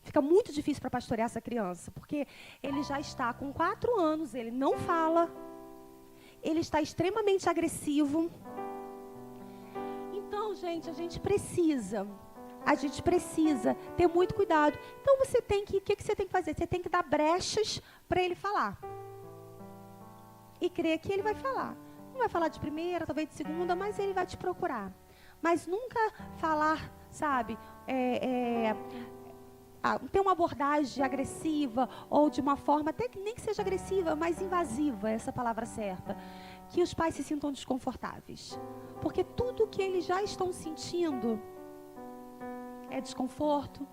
Fica muito difícil para pastorear essa criança, porque ele já está com 4 anos, ele não fala, ele está extremamente agressivo. Então, gente, a gente precisa ter muito cuidado. Então, o que você tem que fazer? Você tem que dar brechas para ele falar. E crer que ele vai falar. Não vai falar de primeira, talvez de segunda, mas ele vai te procurar. Mas nunca falar, sabe, ter uma abordagem agressiva ou de uma forma, até que nem que seja agressiva, mas invasiva, essa palavra certa, que os pais se sintam desconfortáveis. Porque tudo que eles já estão sentindo é desconforto,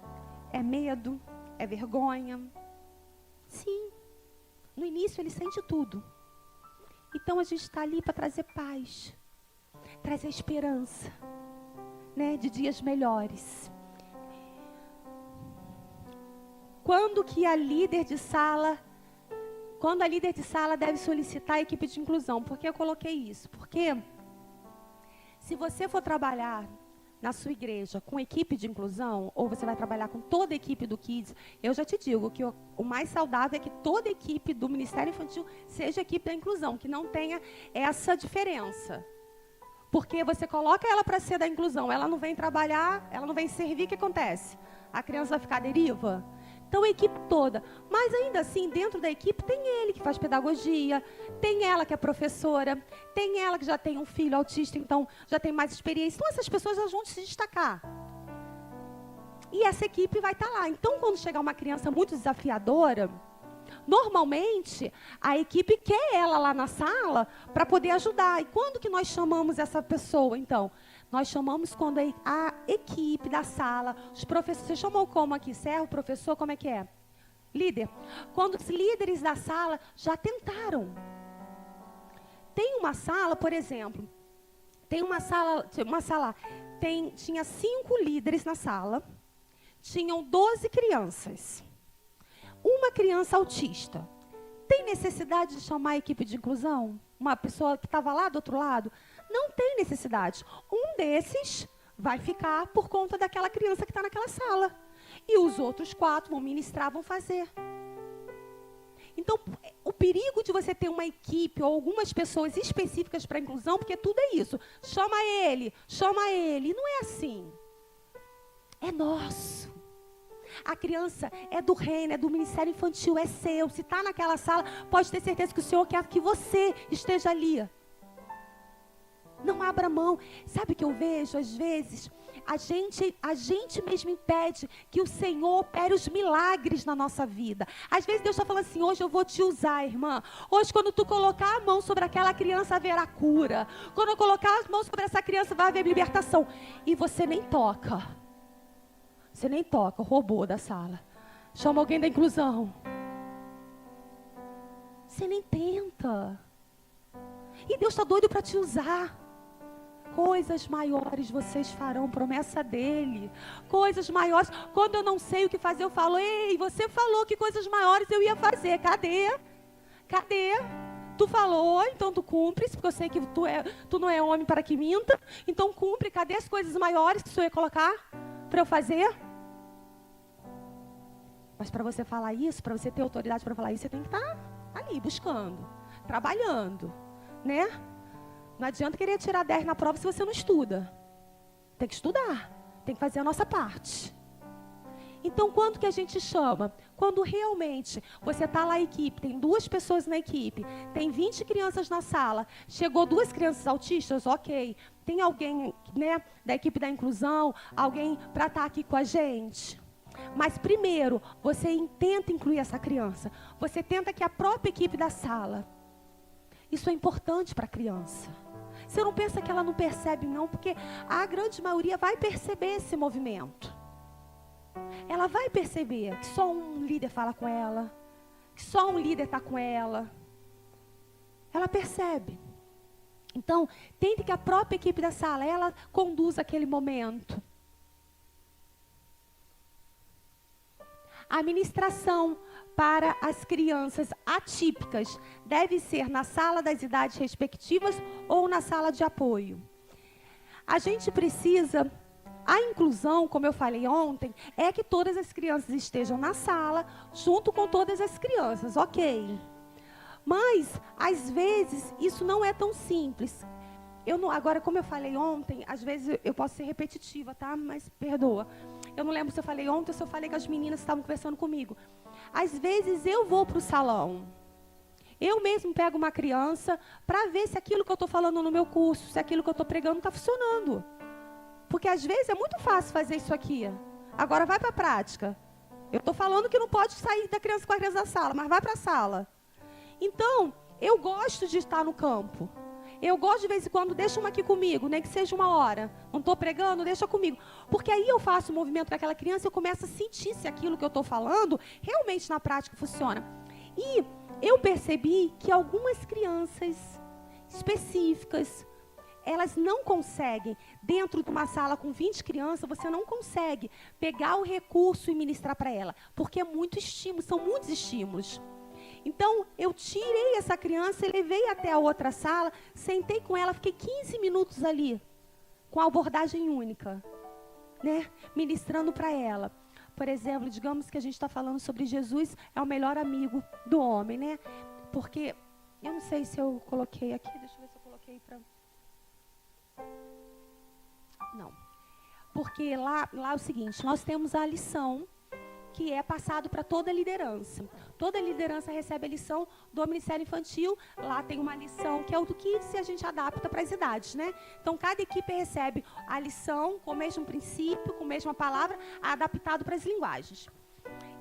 é medo, é vergonha. Sim, no início ele sente tudo. Então a gente está ali para trazer paz, trazer esperança, né, de dias melhores. Quando a líder de sala deve solicitar a equipe de inclusão? Por que eu coloquei isso? Porque se você for trabalhar na sua igreja com equipe de inclusão, ou você vai trabalhar com toda a equipe do Kids, eu já te digo que o mais saudável é que toda a equipe do Ministério Infantil seja equipe da inclusão, que não tenha essa diferença. Porque você coloca ela para ser da inclusão, ela não vem trabalhar, ela não vem servir, o que acontece? A criança vai ficar à deriva? Então, a equipe toda. Mas, ainda assim, dentro da equipe, tem ele que faz pedagogia, tem ela que é professora, tem ela que já tem um filho autista, então já tem mais experiência. Então, essas pessoas elas vão se destacar. E essa equipe vai estar lá. Então, quando chegar uma criança muito desafiadora, normalmente, a equipe quer ela lá na sala para poder ajudar. E quando que nós chamamos essa pessoa, então? Nós chamamos quando a equipe da sala, os professores, você chamou como aqui? Servo, professor, como é que é? Líder. Quando os líderes da sala já tentaram. Tem uma sala, por exemplo, tinha 5 líderes na sala, tinham 12 crianças. Uma criança autista. Tem necessidade de chamar a equipe de inclusão? Uma pessoa que estava lá do outro lado? Não tem necessidade. Um desses vai ficar por conta daquela criança que está naquela sala. E os outros 4 vão ministrar, vão fazer. Então, o perigo de você ter uma equipe ou algumas pessoas específicas para a inclusão, porque tudo é isso. Chama ele. E não é assim. É nosso. A criança é do reino, é do ministério infantil, é seu. Se está naquela sala, pode ter certeza que o Senhor quer que você esteja ali. Não abra mão. Sabe o que eu vejo às vezes? A gente mesmo impede que o Senhor opere os milagres na nossa vida. Às vezes Deus está falando assim, hoje eu vou te usar, irmã. Hoje quando tu colocar a mão sobre aquela criança, haverá cura. Quando eu colocar as mãos sobre essa criança, vai haver libertação. E você nem toca. Você nem toca, o robô da sala. Chama alguém da inclusão. Você nem tenta. E Deus está doido para te usar. Coisas maiores vocês farão, promessa dele. Coisas maiores. Quando eu não sei o que fazer, eu falo, ei, você falou que coisas maiores eu ia fazer. Cadê? Tu falou, então tu cumpre, porque eu sei que tu não é homem para que minta. Então cumpre, cadê as coisas maiores que o Senhor ia colocar para eu fazer? Mas para você falar isso, para você ter autoridade para falar isso, você tem que estar ali, buscando, trabalhando, né? Não adianta querer tirar 10 na prova se você não estuda. Tem que estudar. Tem que fazer a nossa parte. Então, quando que a gente chama? Quando realmente você está lá na equipe, tem 2 pessoas na equipe, tem 20 crianças na sala, chegou 2 crianças autistas, ok. Tem alguém, né, da equipe da inclusão, alguém para estar aqui com a gente. Mas primeiro, você tenta incluir essa criança. Você tenta que a própria equipe da sala. Isso é importante para a criança. Você não pensa que ela não percebe, não, porque a grande maioria vai perceber esse movimento. Ela vai perceber que só um líder fala com ela, que só um líder está com ela. Ela percebe. Então, tente que a própria equipe da sala, ela conduza aquele momento. A ministração para as crianças atípicas deve ser na sala das idades respectivas ou na sala de apoio. A gente precisa, a inclusão, como eu falei ontem, é que todas as crianças estejam na sala, junto com todas as crianças, ok. Mas, às vezes, isso não é tão simples. Agora, como eu falei ontem, às vezes eu posso ser repetitiva, tá? Mas perdoa. Eu não lembro se eu falei ontem ou se eu falei que as meninas estavam conversando comigo. Às vezes eu vou para o salão. Eu mesmo pego uma criança para ver se aquilo que eu estou falando no meu curso, se aquilo que eu estou pregando está funcionando. Porque às vezes é muito fácil fazer isso aqui. Agora vai para a prática. Eu estou falando que não pode sair da criança com a criança da sala, mas vai para a sala. Então, eu gosto de estar no campo. Eu gosto de vez em quando, deixa uma aqui comigo, nem que seja uma hora. Não estou pregando, deixa comigo. Porque aí eu faço o movimento com aquela criança e eu começo a sentir se aquilo que eu estou falando realmente na prática funciona. E eu percebi que algumas crianças específicas, elas não conseguem, dentro de uma sala com 20 crianças, você não consegue pegar o recurso e ministrar para ela. Porque é muito estímulo, são muitos estímulos. Então, eu tirei essa criança e levei até a outra sala, sentei com ela, fiquei 15 minutos ali, com a abordagem única, né? Ministrando para ela. Por exemplo, digamos que a gente está falando sobre Jesus, é o melhor amigo do homem, né? Porque, eu não sei se eu coloquei aqui, deixa eu ver se eu coloquei para... Não. Porque lá é o seguinte, nós temos a lição que é passado para toda a liderança. Toda a liderança recebe a lição do Ministério Infantil. Lá tem uma lição que é o do que se a gente adapta para as idades, né? Então, cada equipe recebe a lição com o mesmo princípio, com a mesma palavra, adaptado para as linguagens.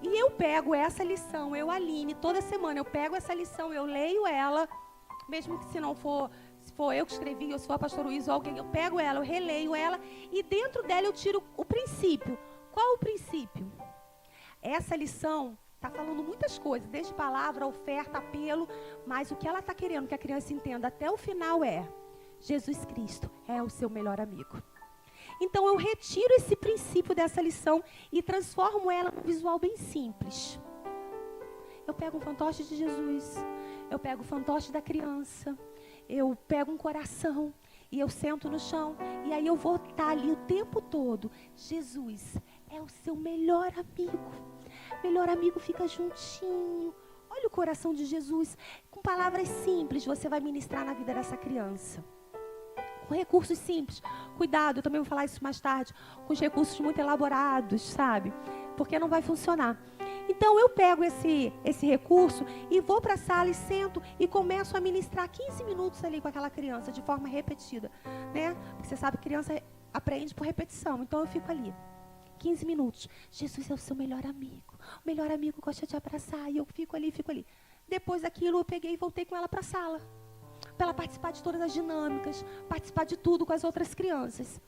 E eu pego essa lição, Aline, toda semana eu pego essa lição, eu leio ela, mesmo que se for eu que escrevi, ou se for a pastor Luiz ou alguém, eu pego ela, eu releio ela, e dentro dela eu tiro o princípio. Qual o princípio? Essa lição está falando muitas coisas, desde palavra, oferta, apelo, mas o que ela está querendo que a criança entenda até o final é: Jesus Cristo é o seu melhor amigo. Então eu retiro esse princípio dessa lição e transformo ela num visual bem simples. Eu pego um fantoche de Jesus, eu pego o fantoche da criança, eu pego um coração e eu sento no chão, e aí eu vou estar ali o tempo todo. Jesus é o seu melhor amigo. Melhor amigo fica juntinho. Olha o coração de Jesus. Com palavras simples, você vai ministrar na vida dessa criança. Com recursos simples. Cuidado, eu também vou falar isso mais tarde. Com os recursos muito elaborados, sabe? Porque não vai funcionar. Então, eu pego esse recurso e vou para a sala e sento e começo a ministrar 15 minutos ali com aquela criança, de forma repetida, né? Porque você sabe que criança aprende por repetição. Então, eu fico ali. 15 minutos. Jesus é o seu melhor amigo. O melhor amigo gosta de abraçar. E eu fico ali, fico ali. Depois daquilo, eu peguei e voltei com ela para a sala. Para ela participar de todas as dinâmicas, participar de tudo com as outras crianças.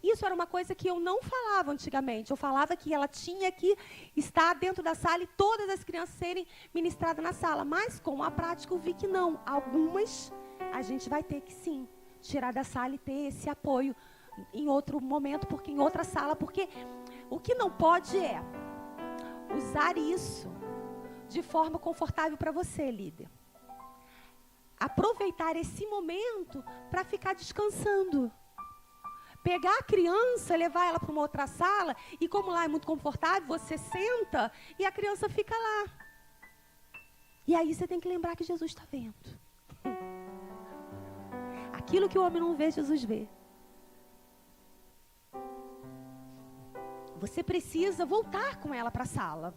Isso era uma coisa que eu não falava antigamente. Eu falava que ela tinha que estar dentro da sala e todas as crianças serem ministradas na sala. Mas, com a prática, eu vi que não. Algumas, a gente vai ter que, sim, tirar da sala e ter esse apoio em outro momento, porque em outra sala. Porque o que não pode é usar isso de forma confortável para você, líder. Aproveitar esse momento para ficar descansando. Pegar a criança, levar ela para uma outra sala, e como lá é muito confortável, você senta e a criança fica lá. E aí você tem que lembrar que Jesus está vendo. Aquilo que o homem não vê, Jesus vê. Você precisa voltar com ela para a sala.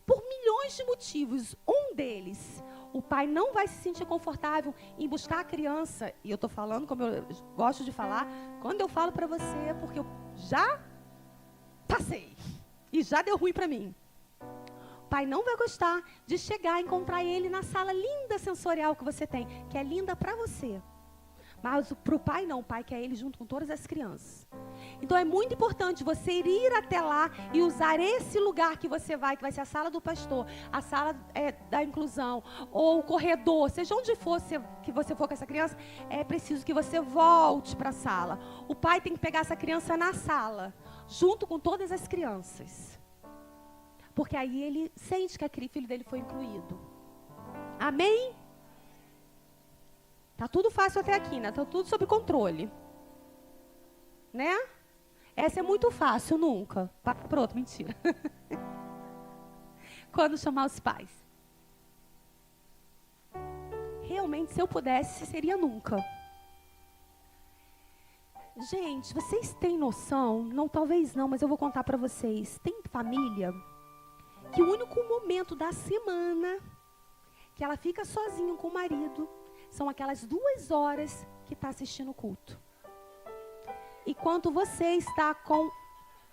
Por milhões de motivos. Um deles, o pai não vai se sentir confortável em buscar a criança. E eu estou falando, como eu gosto de falar, quando eu falo para você, é porque eu já passei. E já deu ruim para mim. O pai não vai gostar de chegar e encontrar ele na sala linda sensorial que você tem, que é linda para você. Mas para o pai não, o pai quer ele junto com todas as crianças. Então é muito importante você ir até lá e usar esse lugar que vai ser a sala do pastor, a sala da inclusão, ou o corredor, seja onde for que você for com essa criança, é preciso que você volte para a sala. O pai tem que pegar essa criança na sala, junto com todas as crianças. Porque aí ele sente que aquele filho dele foi incluído. Amém? Tá tudo fácil até aqui, né? Tá tudo sob controle. Né? Essa é muito fácil, nunca. Pronto, mentira. Quando chamar os pais. Realmente, se eu pudesse, seria nunca. Gente, vocês têm noção? Não, talvez não, mas eu vou contar para vocês. Tem família que o único momento da semana que ela fica sozinha com o marido são aquelas 2 horas que está assistindo o culto. Enquanto você está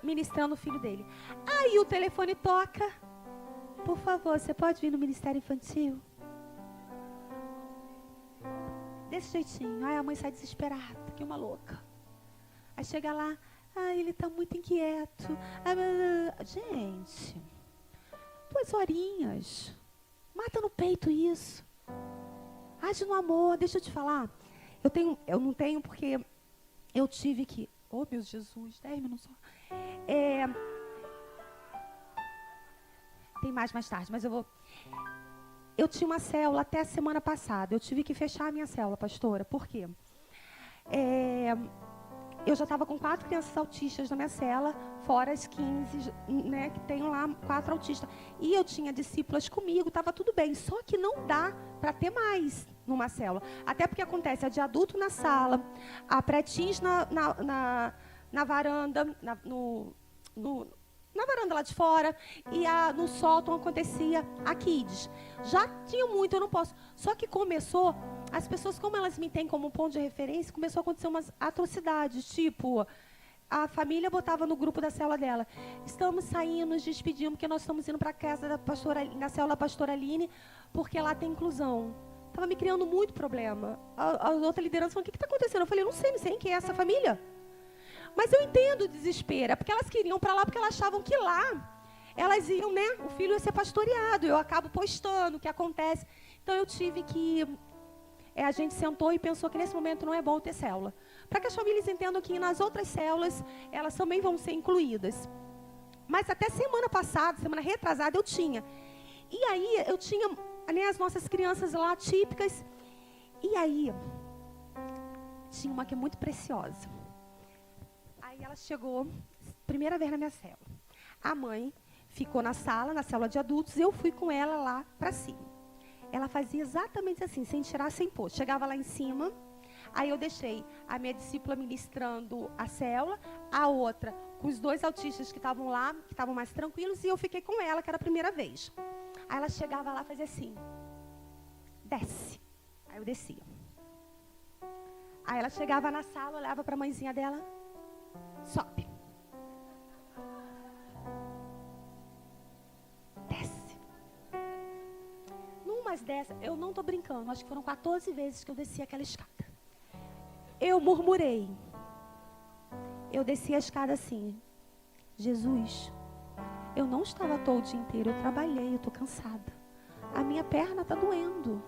ministrando o filho dele. Aí o telefone toca. Por favor, você pode vir no Ministério Infantil? Desse jeitinho. Aí a mãe sai desesperada, que uma louca. Aí chega lá, ele está muito inquieto. Gente, 2 horinhas. Mata no peito isso. Age no amor. Deixa eu te falar. Eu não tenho porque eu tive que... Oh, meu Jesus, 10 minutos só. Tem mais tarde, mas eu vou... Eu tinha uma célula até a semana passada. Eu tive que fechar a minha célula, pastora. Por quê? Eu já estava com 4 crianças autistas na minha cela, fora as 15, né, que tenho lá 4 autistas. E eu tinha discípulas comigo, estava tudo bem. Só que não dá para ter mais numa célula. Até porque acontece a de adulto na sala, a pré-teens na varanda, na varanda lá de fora, e no sótão acontecia a kids. Já tinha muito, eu não posso. Só que começou... As pessoas, como elas me têm como ponto de referência, começou a acontecer umas atrocidades, tipo, a família botava no grupo da célula dela, estamos saindo, nos despedimos, porque nós estamos indo para a casa na célula da pastora Aline, porque lá tem inclusão. Estava me criando muito problema. A outra liderança falou, o que está acontecendo? Eu falei, não sei quem é essa família. Mas eu entendo o desespero, porque elas queriam para lá, porque elas achavam que lá, elas iam, né, o filho ia ser pastoreado, eu acabo postando o que acontece. Então eu tive que... a gente sentou e pensou que nesse momento não é bom ter célula. Para que as famílias entendam que nas outras células, elas também vão ser incluídas. Mas até semana passada, semana retrasada, eu tinha. E aí, eu tinha, né, as nossas crianças lá, típicas. E aí, tinha uma que é muito preciosa. Aí ela chegou, primeira vez na minha célula. A mãe ficou na célula de adultos, e eu fui com ela lá para cima. Ela fazia exatamente assim, sem tirar, sem pôr. Chegava lá em cima, aí eu deixei a minha discípula ministrando a célula, a outra com os 2 autistas que estavam lá, que estavam mais tranquilos, e eu fiquei com ela, que era a primeira vez. Aí ela chegava lá e fazia assim, desce. Aí eu descia. Aí ela chegava na sala, olhava para a mãezinha dela, sobe. Desce. Numas dessas, eu não estou brincando, acho que foram 14 vezes que eu desci aquela escada. Eu murmurei. Eu desci a escada assim, Jesus, eu não estava todo o dia inteiro, eu trabalhei, eu estou cansada. A minha perna está doendo.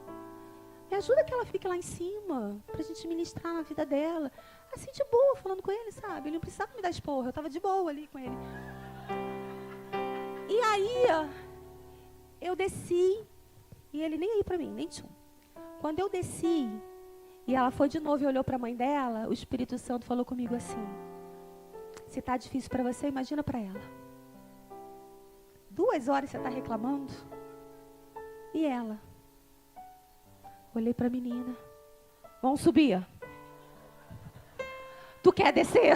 Me ajuda que ela fique lá em cima, para a gente ministrar na vida dela. Assim, de boa, falando com ele, sabe? Ele não precisava me dar esporro, eu estava de boa ali com ele. E aí, eu desci, e ele nem aí para mim, nem tchum. Quando eu desci, e ela foi de novo e olhou para a mãe dela, o Espírito Santo falou comigo assim, se está difícil para você, imagina para ela. 2 horas você está reclamando? E ela? Olhei para a menina. Vamos subir. Tu quer descer?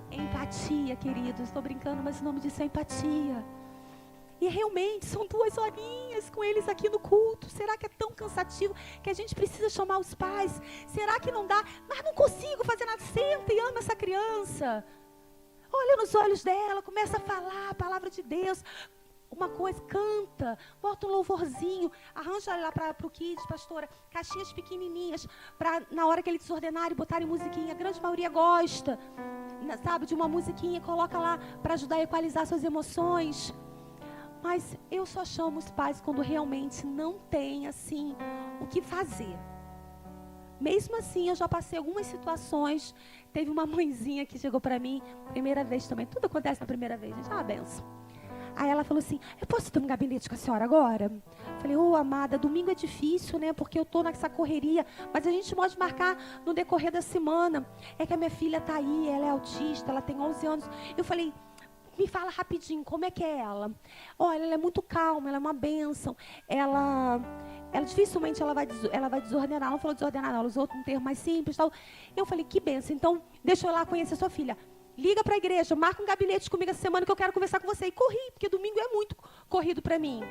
Empatia, queridos. Estou brincando, mas o nome disso é empatia. E realmente, são 2 horinhas com eles aqui no culto. Será que é tão cansativo que a gente precisa chamar os pais? Será que não dá? Mas não consigo fazer nada. Senta e ama essa criança. Olha nos olhos dela, começa a falar a palavra de Deus. Uma coisa, canta, bota um louvorzinho, arranja lá para o Kids, pastora, caixinhas pequenininhas, para na hora que eles desordenarem, botarem musiquinha. A grande maioria gosta, sabe, de uma musiquinha, coloca lá para ajudar a equalizar suas emoções. Mas eu só chamo os pais quando realmente não tem, assim, o que fazer. Mesmo assim, eu já passei algumas situações. Teve uma mãezinha que chegou para mim, primeira vez também, tudo acontece na primeira vez, gente, é uma benção. Aí ela falou assim, eu posso ter um gabinete com a senhora agora? Falei, amada, domingo é difícil, né? Porque eu tô nessa correria, mas a gente pode marcar no decorrer da semana. É que a minha filha tá aí, ela é autista, ela tem 11 anos. Eu falei, me fala rapidinho, como é que é ela? Olha, ela é muito calma, ela é uma bênção. Ela dificilmente ela vai desordenar. Ela não falou desordenar, não, ela usou um termo mais simples, tal. Eu falei, que bênção, então deixa eu ir lá conhecer sua filha. Liga para a igreja, marca um gabinete comigo essa semana que eu quero conversar com você. E corri, porque domingo é muito corrido para mim.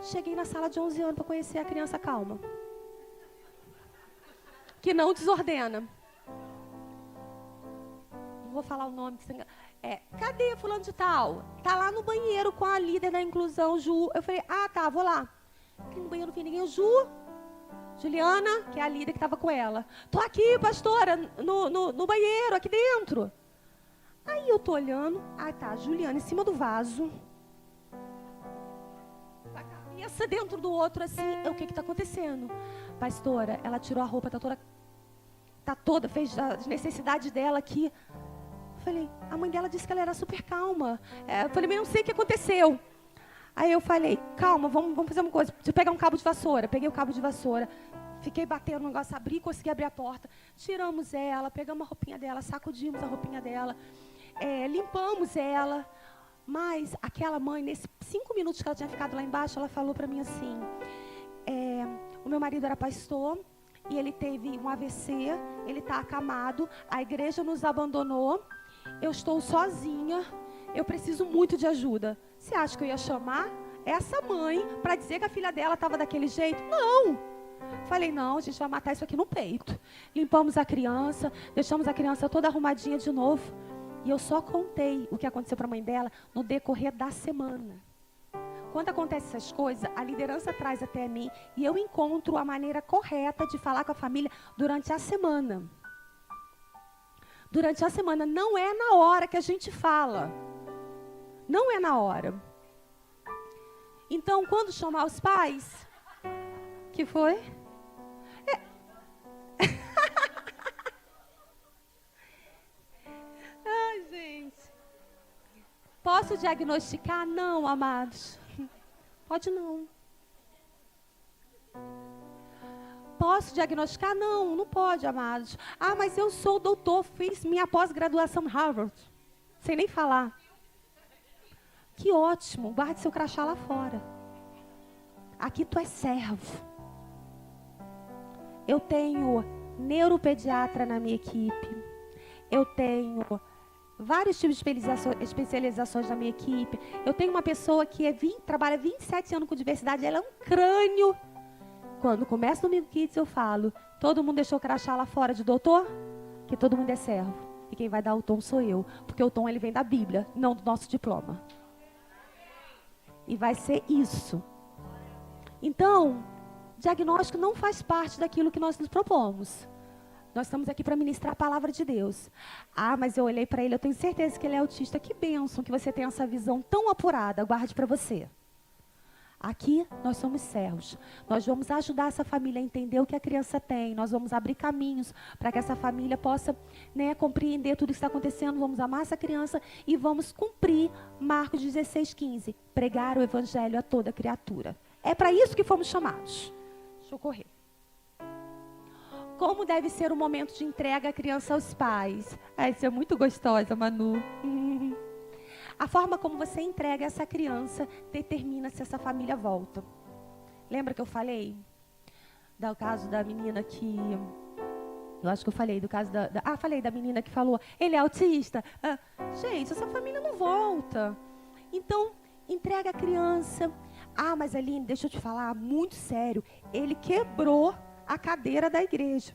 Cheguei na sala de 11 anos para conhecer a criança calma. Que não desordena. Não vou falar o nome. Cadê fulano de tal? Tá lá no banheiro com a líder da inclusão, Ju. Eu falei, tá, vou lá. Aqui no banheiro não vi ninguém. Juliana, que é a líder que estava com ela. Tô aqui, pastora, no banheiro, aqui dentro. Aí eu tô olhando, tá, Juliana em cima do vaso, a cabeça dentro do outro, assim, o que está acontecendo? Pastora, ela tirou a roupa, tá toda, fez as necessidades dela aqui. Falei, a mãe dela disse que ela era super calma. Eu falei, mas eu não sei o que aconteceu. Aí eu falei, calma, vamos fazer uma coisa, deixa eu pegar um cabo de vassoura. Peguei o cabo de vassoura, fiquei batendo no negócio, consegui abrir a porta. Tiramos ela, pegamos a roupinha dela, sacudimos a roupinha dela. Limpamos ela, mas aquela mãe, nesses 5 minutos que ela tinha ficado lá embaixo, ela falou para mim assim, o meu marido era pastor, e ele teve um AVC, ele está acamado, a igreja nos abandonou, eu estou sozinha, eu preciso muito de ajuda. Você acha que eu ia chamar essa mãe para dizer que a filha dela estava daquele jeito? Não! Falei, não, a gente vai matar isso aqui no peito. Limpamos a criança, deixamos a criança toda arrumadinha de novo. E eu só contei o que aconteceu para a mãe dela no decorrer da semana. Quando acontecem essas coisas, a liderança traz até mim e eu encontro a maneira correta de falar com a família durante a semana. Durante a semana, não é na hora que a gente fala. Não é na hora. Então, quando chamar os pais, que foi? Ai, gente. Posso diagnosticar? Não, amados. Pode não. Posso diagnosticar? Não, não pode, amados. Mas eu sou doutor, fiz minha pós-graduação em Harvard. Sem nem falar. Que ótimo, guarde seu crachá lá fora. Aqui tu é servo. Eu tenho neuropediatra na minha equipe. Eu tenho vários tipos de especializações na minha equipe. Eu tenho uma pessoa que trabalha 27 anos com diversidade. Ela é um crânio. Quando começa o Domingo Kids, eu falo, todo mundo deixou o crachá lá fora de doutor? Que todo mundo é servo. E quem vai dar o tom sou eu. Porque o tom ele vem da Bíblia, não do nosso diploma. E vai ser isso. Então, diagnóstico não faz parte daquilo que nós nos propomos. Nós estamos aqui para ministrar a palavra de Deus. Ah, mas eu olhei para ele, eu tenho certeza que ele é autista. Que bênção que você tem essa visão tão apurada. Guarde para você. Aqui nós somos servos. Nós vamos ajudar essa família a entender o que a criança tem. Nós vamos abrir caminhos para que essa família possa, compreender tudo o que está acontecendo. Vamos amar essa criança e vamos cumprir Marcos 16:15. Pregar o evangelho a toda criatura. É para isso que fomos chamados. Deixa eu correr. Como deve ser o momento de entrega à criança aos pais? Isso é muito gostosa, Manu. A forma como você entrega essa criança determina se essa família volta. Lembra que eu falei do caso da menina que... Eu acho que eu falei do caso falei da menina que falou, ele é autista. Gente, essa família não volta. Então, entrega a criança. Mas Aline, deixa eu te falar, muito sério. Ele quebrou a cadeira da igreja.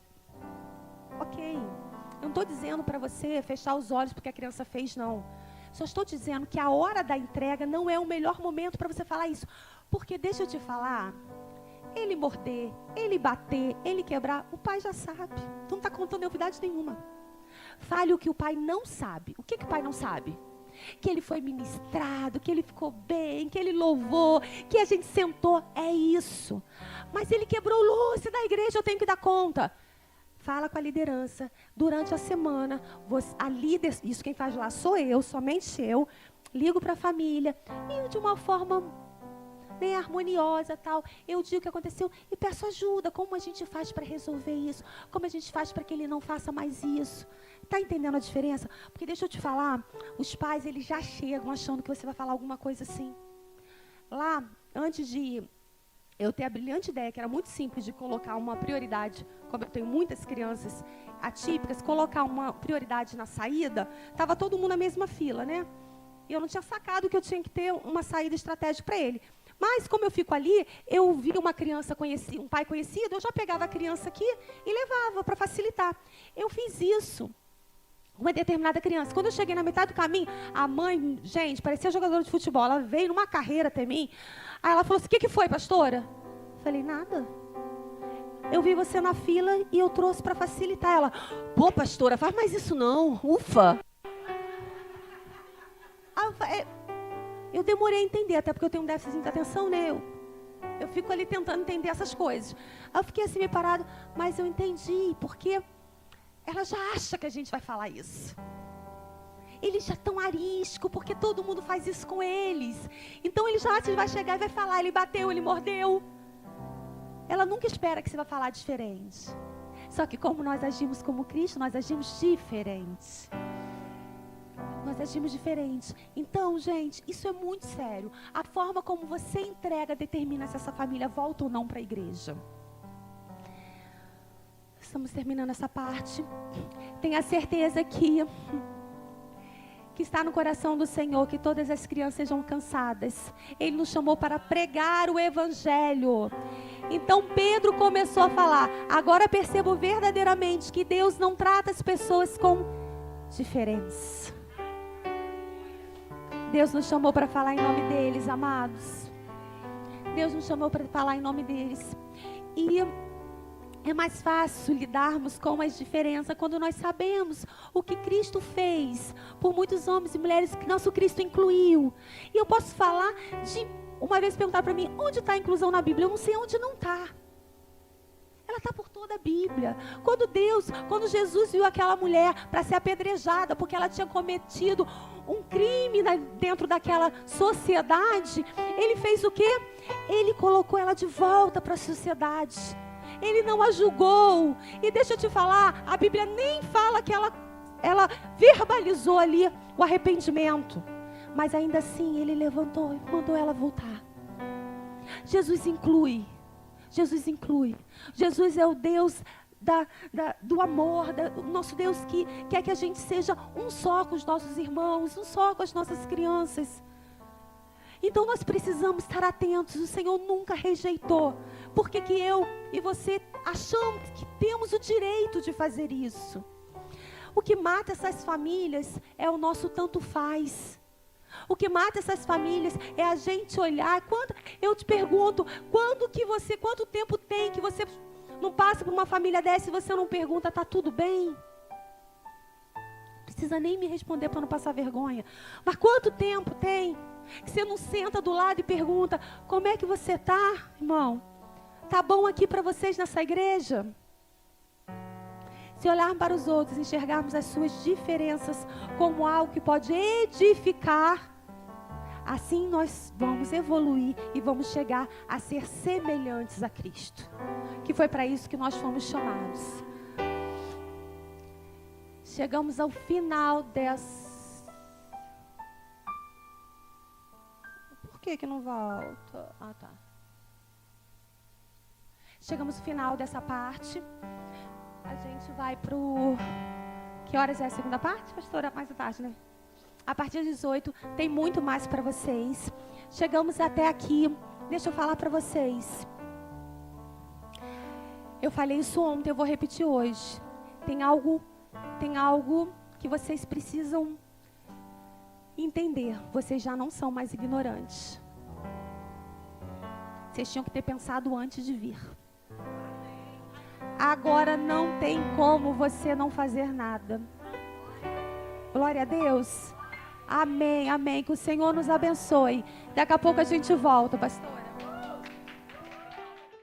Ok. Eu não estou dizendo para você fechar os olhos porque a criança fez, não. Só estou dizendo que a hora da entrega não é o melhor momento para você falar isso. Porque, deixa eu te falar, ele morder, ele bater, ele quebrar, o pai já sabe. Tu não está contando novidade nenhuma. Fale o que o pai não sabe. O que o pai não sabe? Que ele foi ministrado, que ele ficou bem, que ele louvou, que a gente sentou. É isso. Mas ele quebrou o lustre da igreja, eu tenho que dar conta. Fala com a liderança. Durante a semana, a líder, isso quem faz lá sou eu, somente eu, ligo para a família e de uma forma harmoniosa, tal, eu digo o que aconteceu e peço ajuda. Como a gente faz para resolver isso? Como a gente faz para que ele não faça mais isso? Está entendendo a diferença? Porque deixa eu te falar, os pais eles já chegam achando que você vai falar alguma coisa assim. Lá, antes de eu ter a brilhante ideia, que era muito simples de colocar uma prioridade, como eu tenho muitas crianças atípicas, colocar uma prioridade na saída, estava todo mundo na mesma fila, né? E eu não tinha sacado que eu tinha que ter uma saída estratégica para ele. Mas, como eu fico ali, eu vi uma criança conhecida, um pai conhecido, eu já pegava a criança aqui e levava para facilitar. Eu fiz isso com uma determinada criança. Quando eu cheguei na metade do caminho, a mãe, gente, parecia jogadora de futebol, ela veio numa carreira até mim. Aí ela falou assim, o que foi, pastora? Falei, nada. Eu vi você na fila e eu trouxe para facilitar. Ela, pô, pastora, faz mais isso não, ufa. Eu demorei a entender, até porque eu tenho um déficit de atenção, né? Eu fico ali tentando entender essas coisas. Aí eu fiquei assim meio parada, mas eu entendi, porque ela já acha que a gente vai falar isso. Eles já estão arisco, porque todo mundo faz isso com eles. Então ele já acha que vai chegar e vai falar, ele bateu, ele mordeu. Ela nunca espera que você vai falar diferente. Só que como nós agimos como Cristo, nós agimos diferente. Nós agimos diferente. Então, gente, isso é muito sério. A forma como você entrega determina se essa família volta ou não para a igreja. Estamos terminando essa parte. Tenha certeza que está no coração do Senhor que todas as crianças sejam alcançadas. Ele nos chamou para pregar o evangelho. Então Pedro começou a falar, agora percebo verdadeiramente que Deus não trata as pessoas com diferença. Deus nos chamou para falar em nome deles, amados. Deus nos chamou para falar em nome deles. E é mais fácil lidarmos com as diferenças quando nós sabemos o que Cristo fez por muitos homens e mulheres que nosso Cristo incluiu. E eu posso falar de... Uma vez perguntaram para mim, onde está a inclusão na Bíblia? Eu não sei onde não está. Ela está por toda a Bíblia. Quando Jesus viu aquela mulher para ser apedrejada, porque ela tinha cometido um crime dentro daquela sociedade, ele fez o quê? Ele colocou ela de volta para a sociedade. Ele não a julgou. E deixa eu te falar, a Bíblia nem fala que ela ela verbalizou ali o arrependimento. Mas ainda assim, ele levantou e mandou ela voltar. Jesus inclui. Jesus inclui. Jesus é o Deus do amor, o nosso Deus que quer que a gente seja um só com os nossos irmãos, um só com as nossas crianças. Então nós precisamos estar atentos. O Senhor nunca rejeitou. Por que eu e você achamos que temos o direito de fazer isso? O que mata essas famílias é o nosso tanto faz. O que mata essas famílias é a gente olhar. Eu te pergunto, quanto tempo tem que você não passa por uma família dessa e você não pergunta, tá tudo bem? Não precisa nem me responder para não passar vergonha. Mas quanto tempo tem que você não senta do lado e pergunta, como é que você tá, irmão? Tá bom aqui para vocês nessa igreja? Se olharmos para os outros, enxergarmos as suas diferenças como algo que pode edificar, assim nós vamos evoluir e vamos chegar a ser semelhantes a Cristo. Que foi para isso que nós fomos chamados. Chegamos ao final dessa... Por que não volta? Ah, tá. Chegamos ao final dessa parte. A gente vai pro... Que horas é a segunda parte, pastora? Mais à tarde, né? A partir das 18, tem muito mais para vocês. Chegamos até aqui. Deixa eu falar para vocês. Eu falei isso ontem, eu vou repetir hoje. Tem algo que vocês precisam entender. Vocês já não são mais ignorantes. Vocês tinham que ter pensado antes de vir. Agora não tem como você não fazer nada. Glória a Deus. Amém, amém. Que o Senhor nos abençoe. Daqui a pouco a gente volta, pastor.